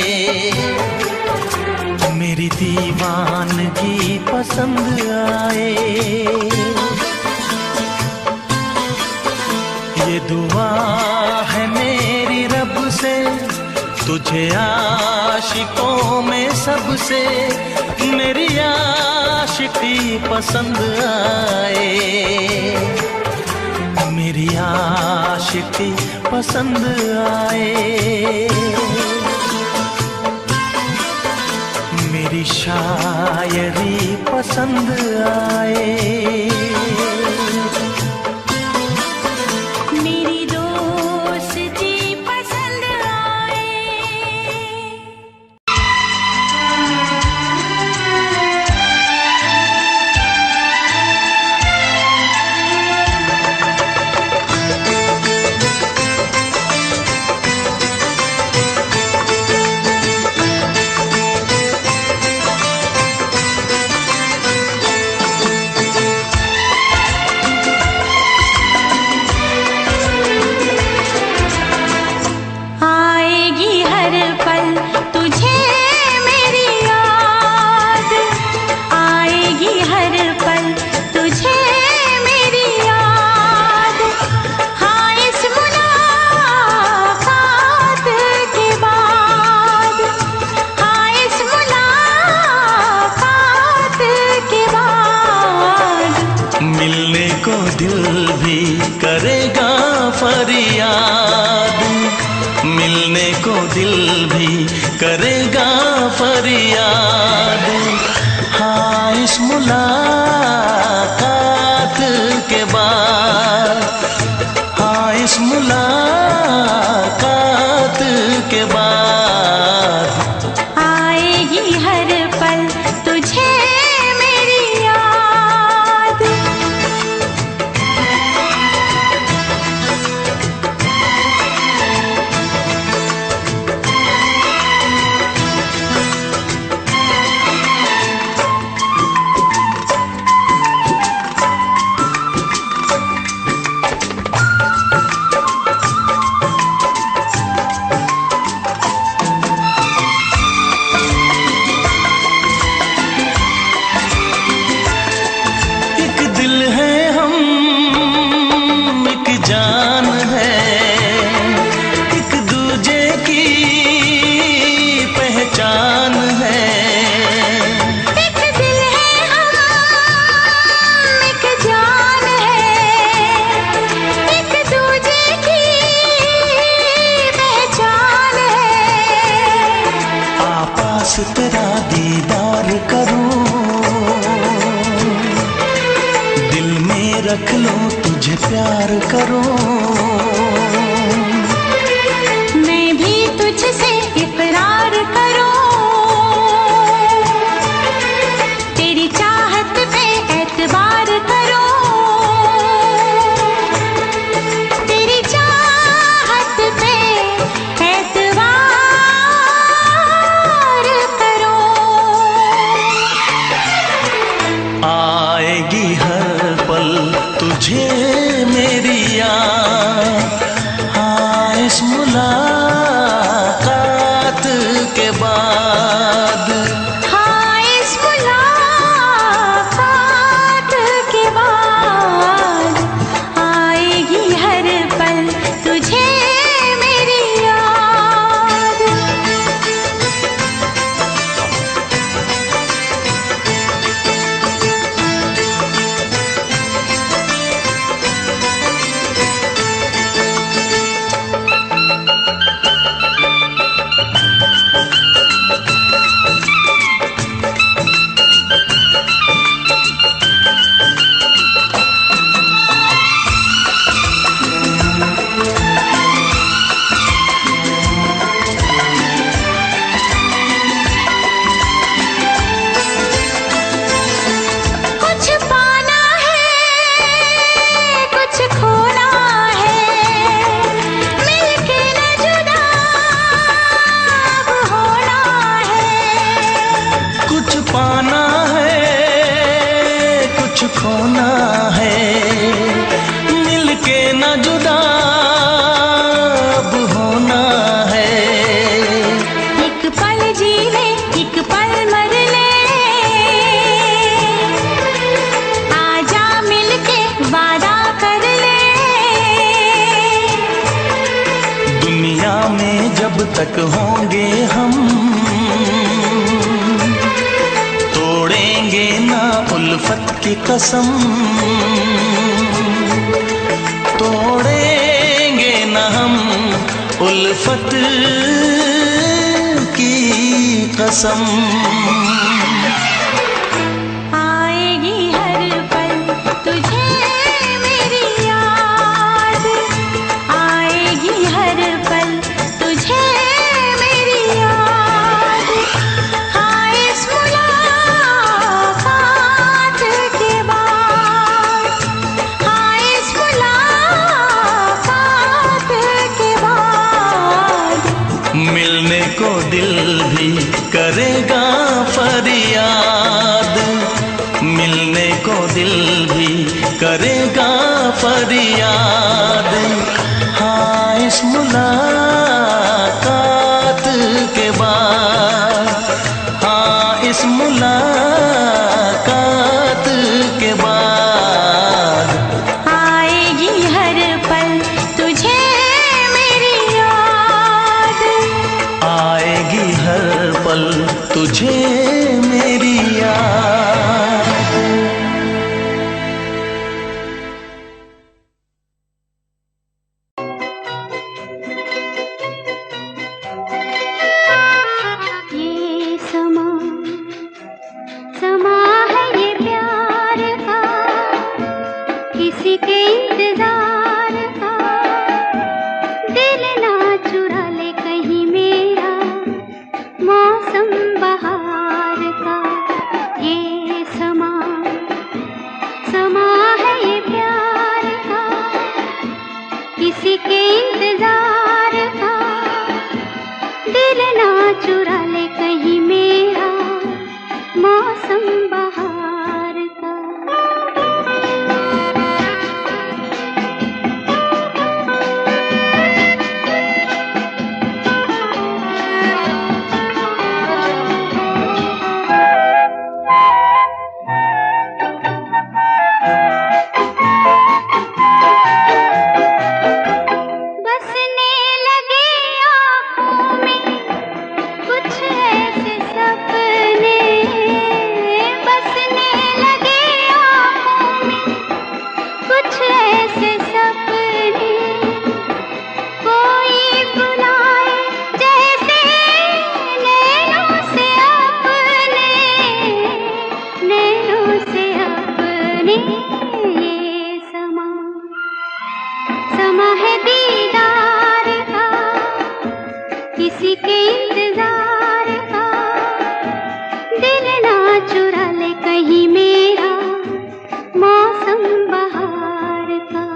मेरी दीवानगी पसंद आए। ये दुआ है मेरी रब से, तुझे आशिकों में सबसे मेरी आशिकी पसंद आए, मेरी आशिकी पसंद आए। मेरी शायरी पसंद आए, मेरी दोस्ती पसंद आए। आएगी हर पल तुझे मेरी याद, आएगी हर पल तुझे मेरी याद। हाँ इस मुलाकात के बाद, हाँ इस मुलाकात के बाद मिलने को दिल भी करेगा फरियाद, मिलने को दिल भी करेगा फरियाद। हाँ इस मुलाकात के बाद, हाँ इस मुलाकात के बाद आएगी हर पल तुझे मेरी याद। एक दिल है हम, एक जान है, एक दूजे की पहचान है। एक दिल है हम, एक जान है, एक दूजे की पहचान है। आपास तेरा दीदार करूं, दिल में रख लो तुझे प्यार करूं। मैं भी तुझसे इकरार करूं, तेरी चाहत पे एतबार करूं, तेरी चाहत पे एतबार करूं। आएगी हर पल तुझे मेरी याद, हाँ इस मुलाकात के बाद। हाँ इस मुलाकात के बाद आएगी हर पल तुझे मेरी याद। कुछ खोना है, मिलके ना जुदा अब होना है। एक पल जी ले, एक पल मर ले, आजा मिलके वादा कर ले। दुनिया में जब तक होंगे हम, तोड़ेंगे ना उल्फत की कसम, तोड़ेंगे ना हम उल्फत की कसम। आएगी हर पल तुझे मेरी याद, आएगी हर पल तुझे मेरी याद। हाँ इस मुलाकात के बाद, हाँ इस मुलाकात के बाद, मिलने को दिल भी करेगा फरियाद, मिलने को दिल भी करेगा फरियाद। हाँ इस मुलाकात के बाद, हाँ इस मुलाकात के बाद, आएगी हर पल तुझे मेरी याद, आएगी हर पल तुझे मेरी याद। ये समा समा है ये प्यार का, किसी के इंतजार का। दिल ना चुरा ले कहीं मेरा मौसम बहार का। ये समा समा है ये प्यार का, किसी के इंतजार का। दिल ना चुरा ले कहीं मेरा मौसम बहार का। बसने लगे आँखों में कुछ ऐसे सपने, बसने लगे आँखों में कुछ ऐसे सपने। कोई बुलाए जैसे नैनों से अपने, नैनों से अपने। ये समा समा है दीदार का, किसी के इंतजार का। दिल ना चुरा ले कहीं मेरा मौसम बहार का।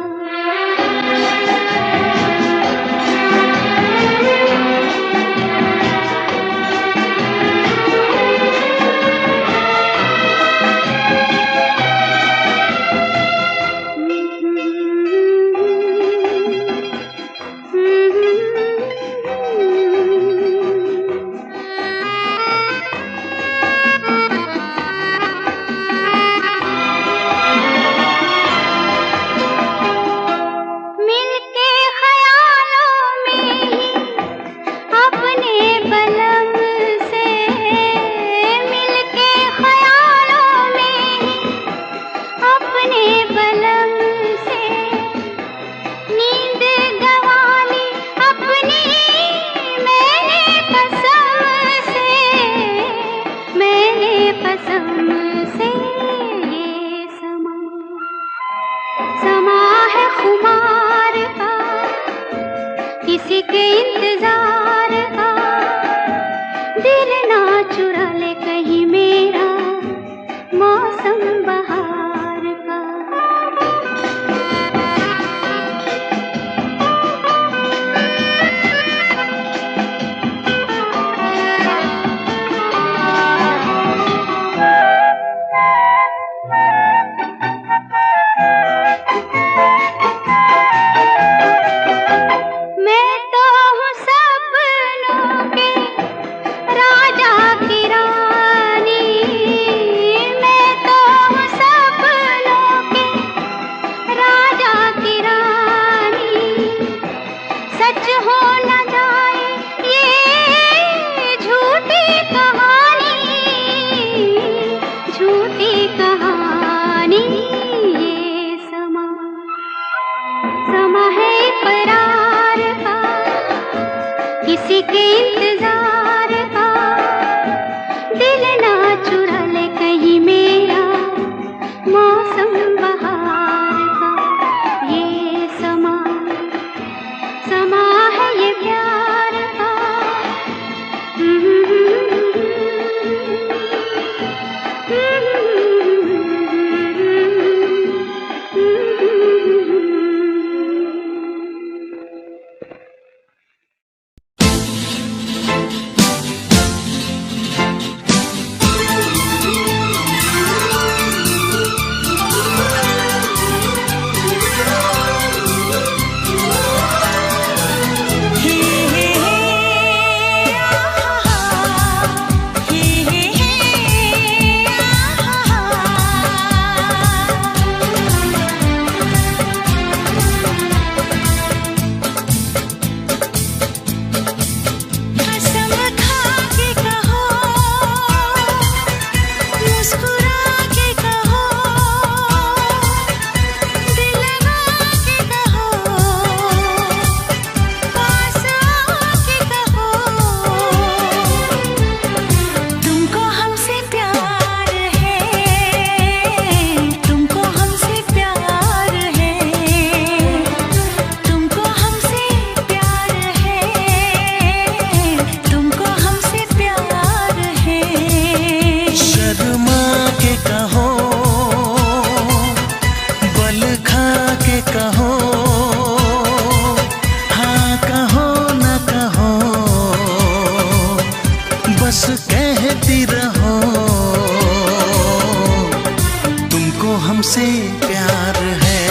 मिलके ख्यालों में ही अपने बलम से, मिलके ख्यालों में ही अपने बलम से। नींद गंवा ली अपनी मैंने कसम से, मैंने कसम से। ये समा समा है खुमार का, किसी के इंतजार का। दिल ना चुरा ले कहीं मेरा मौसम बहार का। हमसे प्यार है,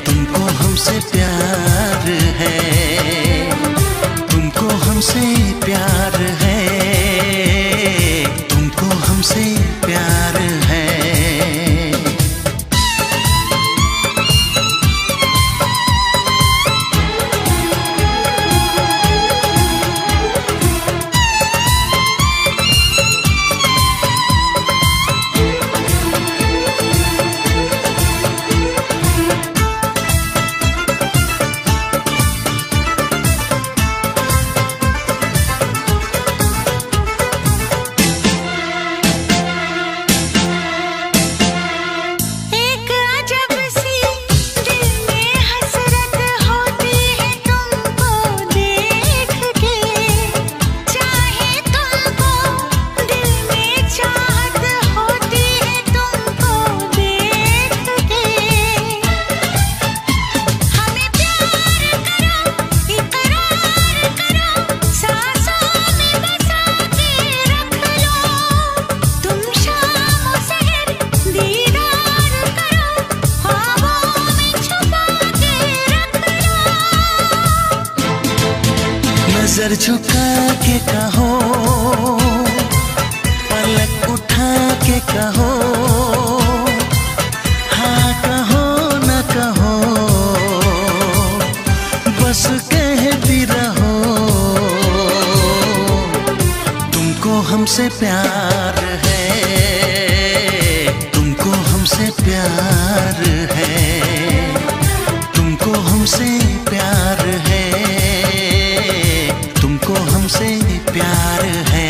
तुमको हमसे प्यार है, तुमको हमसे प्यार है, तुमको हमसे प्यार है। नजर झुका के कहो, पलक उठा के कहो, हाँ कहो न कहो, बस कहती रहो। तुमको हमसे प्यार है, तुमको हमसे प्यार है, तुमको हमसे प्यार है, तुमको हमसे प्यार है।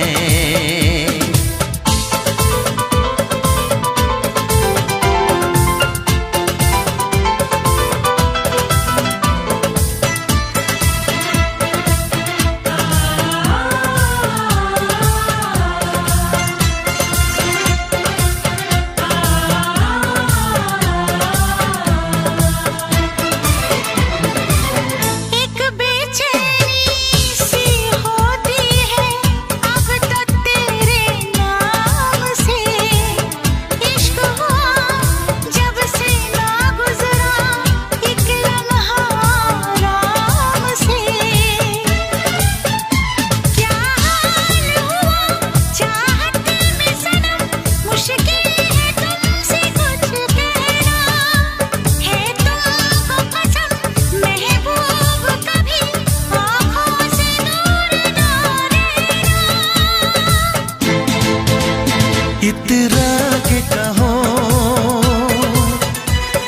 इतरा के कहो,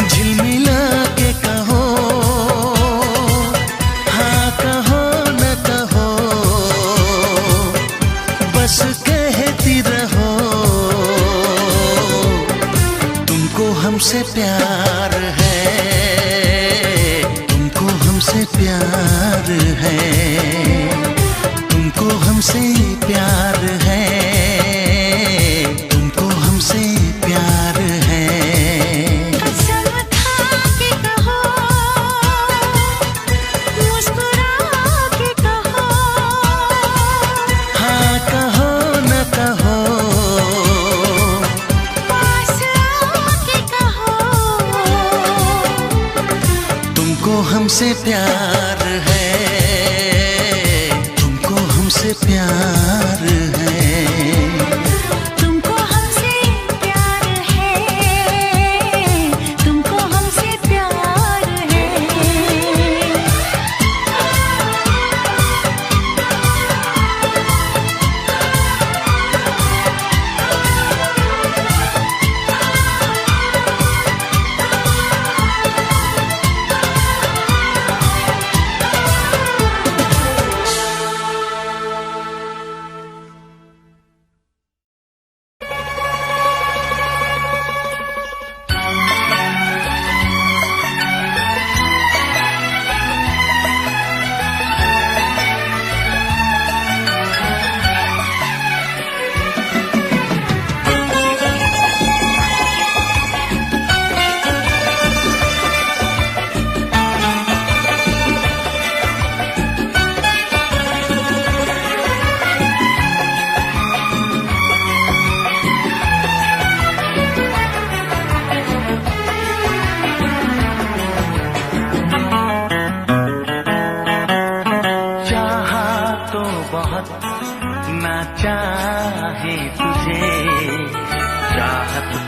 झिलमिला के कहो, हाँ कहो न कहो, बस कहती रहो। तुमको हमसे प्यार है, तुमको हमसे प्यार है, तुमको हमसे प्यार है, तुमको हमसे प्यार है। कसम खा के कहो, मुस्कुरा के कहो, हाँ कहो न कहो, पास आके कहो। तुमको हमसे प्यार है, तुमको हमसे प्यार है। तुमको हमसे प्यार है, तुमको हमसे प्यार है।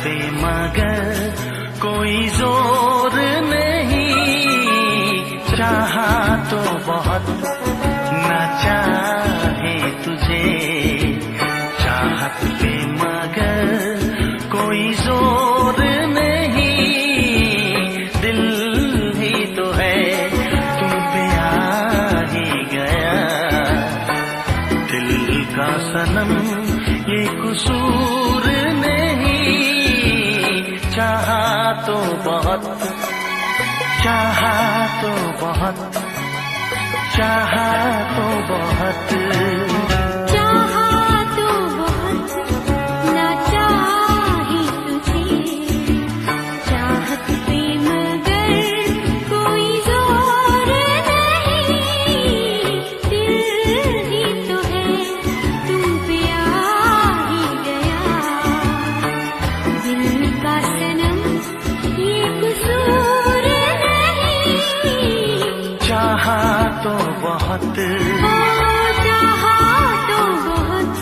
पे मगर कोई जोर नहीं, चाहा तो बहुत ना चाहे तुझे, चाहत पे मगर कोई जोर नहीं, दिल ही तो है तुम पे आ ही गया, दिल का सनम ये कसूर नहीं, चाहा तो बहुत, चाहा तो बहुत, चाहा तो बहुत, चाहा तो बहुत ना चाहे तुझे, चाहत पे मगर कोई जोर नहीं, दिल ही तो है तुम पे आ ही गया, दिल का सनम ये कसूर नहीं, चाहा तो बहुत, चाहा तो बहुत।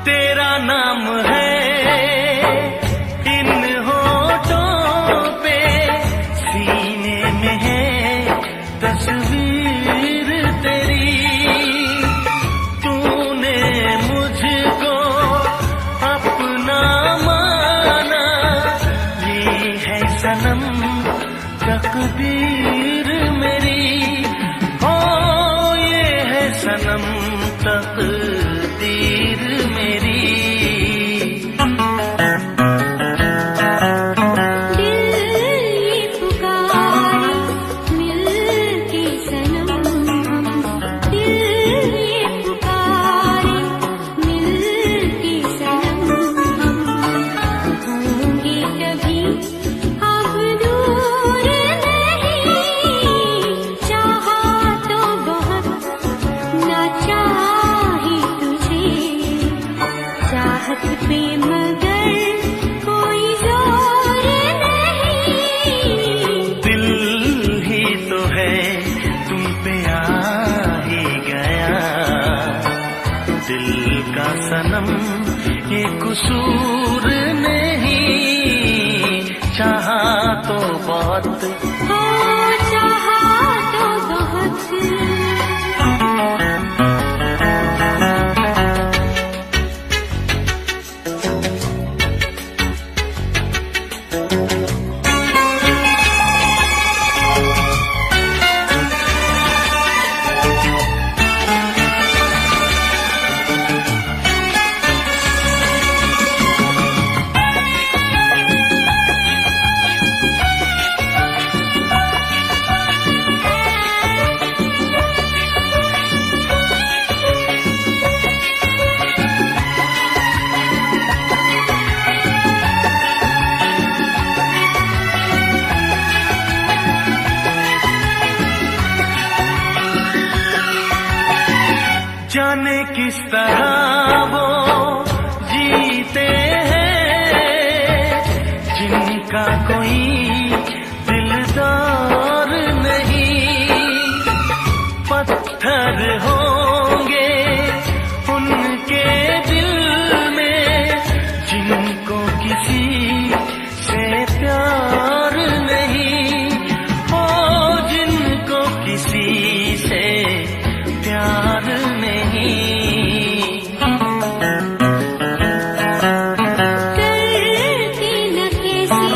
तेरा नाम है इन होठों पे, सीने में है तस्वीर तेरी, तूने मुझको अपना माना, ये है सनम तकदीर मेरी, हो ये है सनम तकदीर मेरी, पे मगर कोई जोर नहीं, दिल ही तो है तुम पे आ ही गया, दिल का सनम ये कसूर नहीं, चाहा तो बहुत, हो चाहा तो बहुत। जाने किस तरह वो जीते हैं जिनका कोई दिलदार नहीं, पत्थर होंगे उनके दिल में जिनको किसी से प्यार नहीं, हो जिनको किसी से प्यार नहीं, करती न कैसी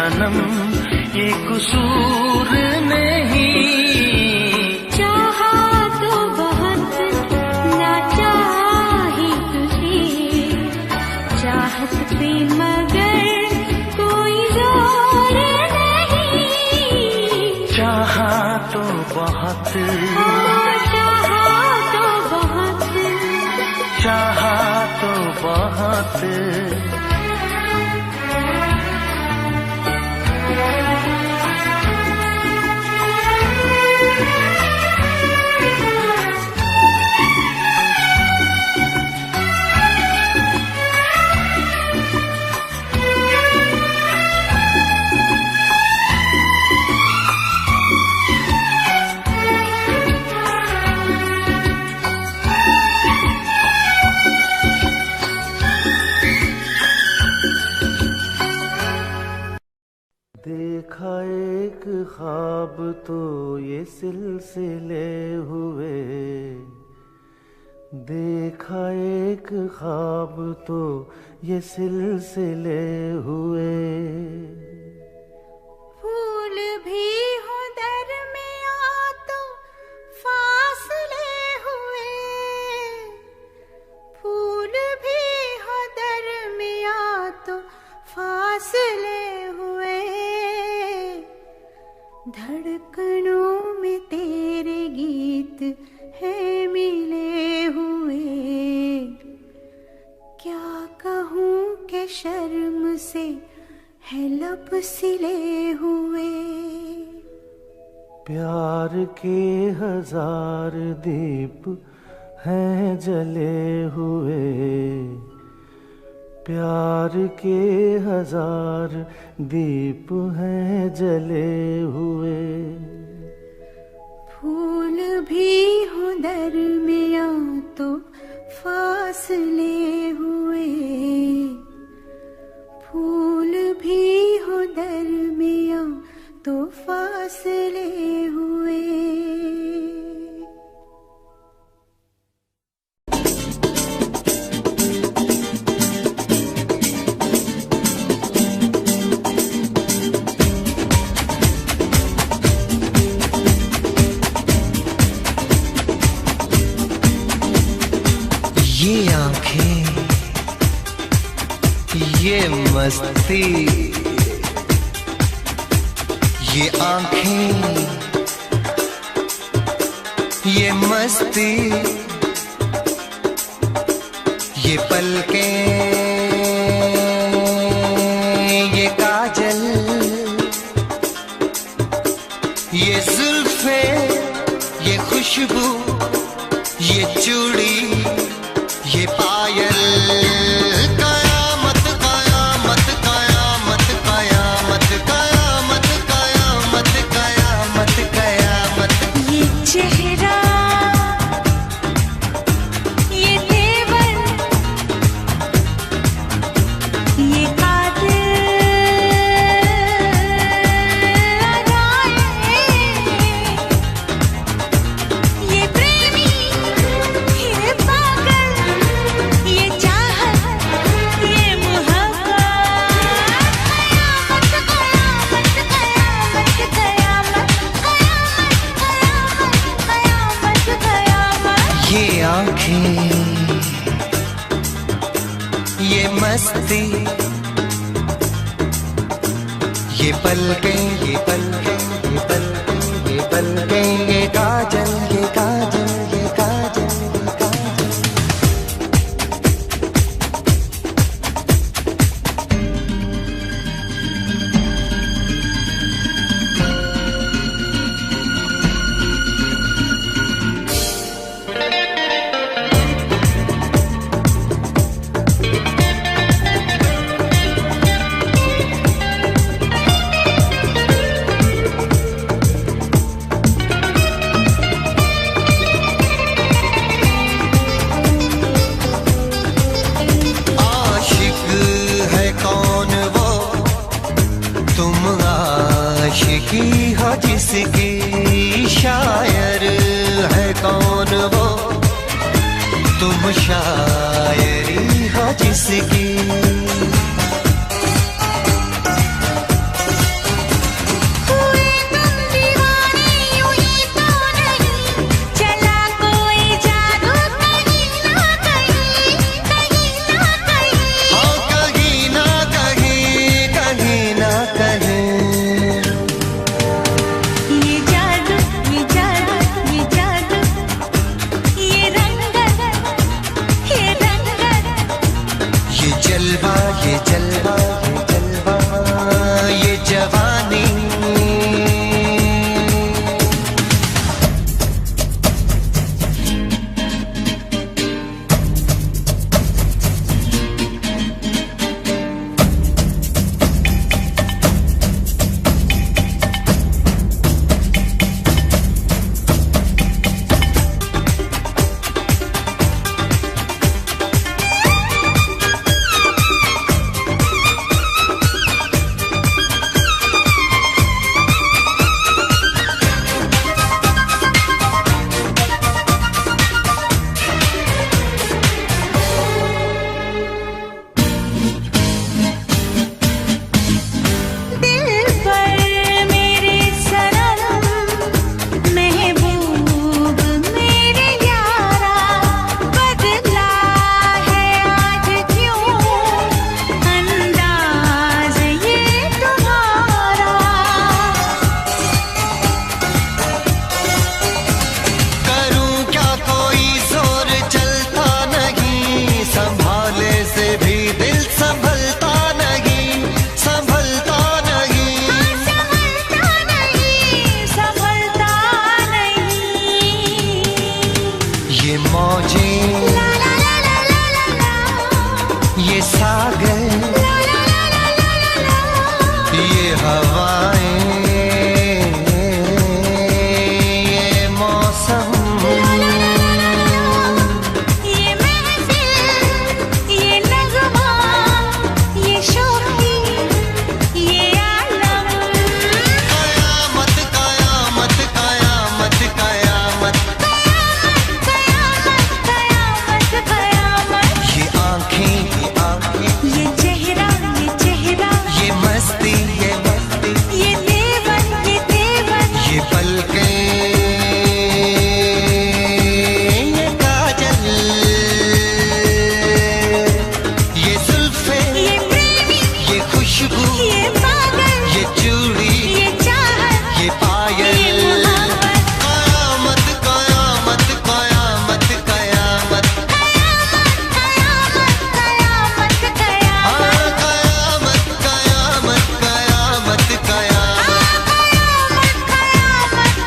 सनम ये कसूर नहीं। चाहा तो बहुत ना चाही तुझे, चाहत पे मगर कोई जोर नहीं। चाहा तो बहुत, चाहा तो बहुत, चाहा तो बहुत। देखा एक ख्वाब तो ये सिलसिले हुए, देखा एक ख्वाब तो ये सिलसिले हुए। फूल भी हो दरमियां तो फासले हुए, फूल भी हो दरमियां तो फासले हुए। धड़कनों में तेरे गीत है मिले हुए। क्या कहूँ कि शर्म से है लब सिले हुए। प्यार के हजार दीप हैं जले हुए, प्यार के हजार दीप हैं जले हुए। फूल भी हो दरमियां तो फासले हुए, फूल भी हो दरमियां तो फासले हुए। ये आंखें, ये मस्ती, ये आंखें, ये मस्ती, ये पलकें, ये काजल, ये जुल्फे, ये खुशबू, ये चूड़ी, ये पायल। कयामत कयामत कयामत कयामत कयामत कयामत कयामत कयामत। ये चेहरा, ये तेवर, ये कातिल अदाएं, ये प्रेमी, ये पागल, ये चाहत, ये मोहब्बत। कयामत कयामत कयामत कयामत कयामत कयामत कयामत। ये आंखें, ये मस्ती, ये पलकें, ये पलकें, ये पलकें, ये पलकें, ये काजल, ये काजल, ये काजल, ये काजल। आशिक है कौन वो, तुम आशिकी हो जिसकी, शायर है कौन वो, तुम शायरी हो जिसकी। जवानी। ये सागर, ये हवाएं, ये मौसम, ये महफिल, ये नगमा, ये शोखी, ये आलम। कयामत कयामत कयामत कयामत कयामत कयामत। ये आँखें ये चेहरा ये मस्ती ये देवन ये पलकें, ये काजल, ये जुल्फे, ये प्रेमी, ये खुशबू, ये पागल, ये चूड़ी, ये चाहत, ये पायल। ये मोहब्बत। कयामत कयामत कयामत कयामत कयामत कयामत हाँ, कयामत कयामत कयामत कयामत।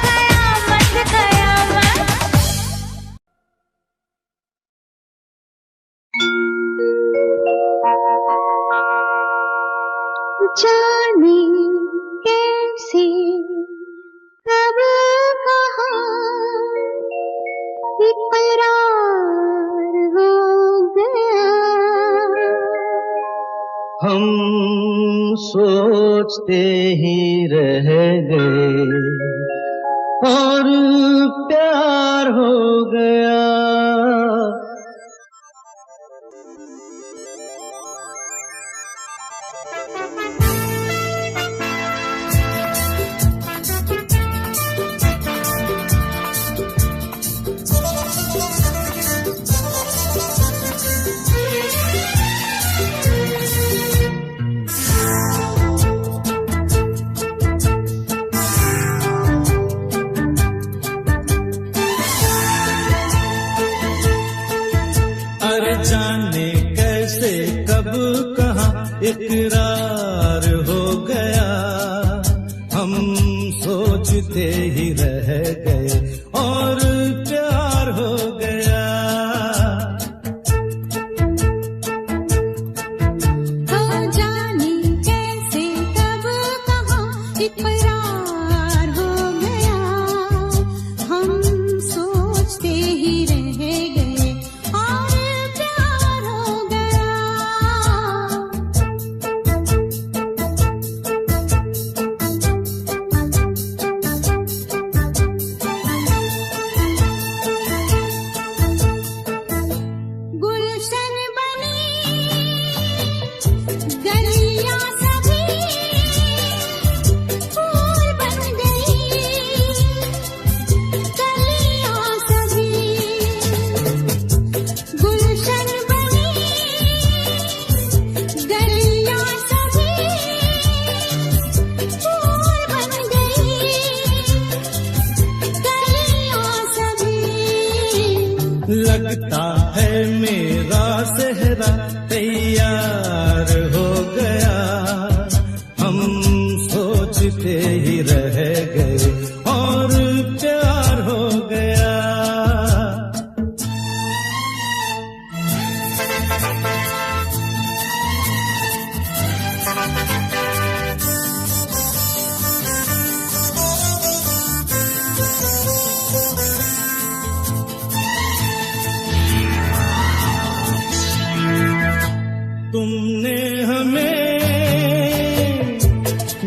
कयामत कयामत। जाने कैसे कब कहाँ इकरार हो गया। हम सोचते ही रह गए और प्यार हो गया। अरे जाने कैसे कब कहाँ इकरार हो गया। हम सोचते ही रह गए और प्यार हो गया। हो जाने कैसे कब कहाँ इकरार हो गया। हम सोचते ही रह गए और प्यार हो गया। गुलशन बनी गलियां सभी फूल बन गई। गलियां सभी गुलशन बनी गलियां सभी फूल बन गई। गलियां सभी लगता है मेरा सेहरा तैयार हो गया। हम सोचते ही रह गए और प्यार हो गया। तुमने हमें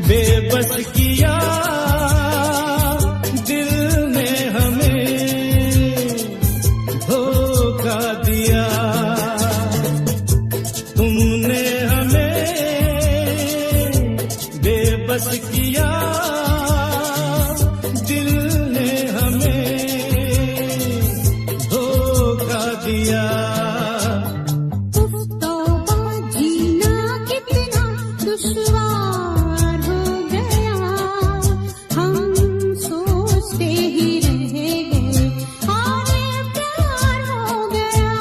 बेबस किया, दिल ने हमें धोखा दिया। तुमने हमें बेबस किया, दिल ने हमें धोखा दिया। दुश्वार हो गया, हम सोचते ही रह गए और प्यार हो गया।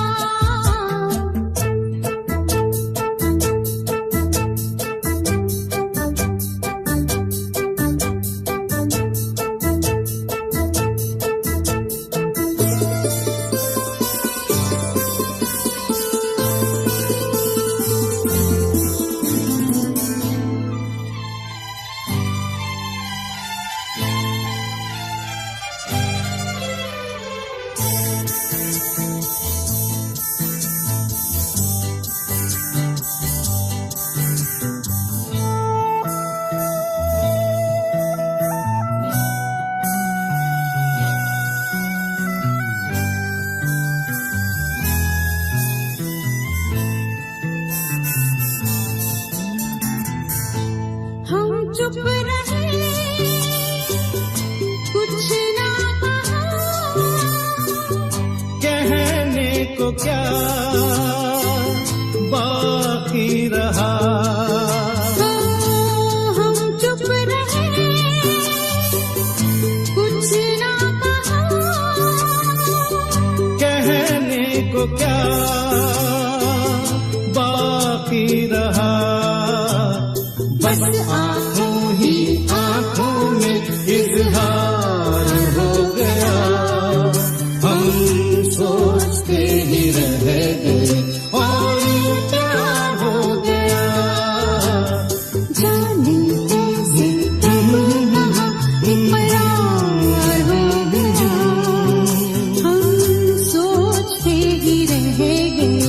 हम चुप रहे, कुछ ना कहा, कहने को क्या बाकी रहा। हम चुप रहे, कुछ ना कहा, कहने को क्या बाकी रहा। बस आंखों ही आंखों में इजहार हो गया, हम सोचते ही रह गए और प्यार हो गया। जाने कैसे कब कहाँ इकरार हो गया, हम सोचते ही रह गए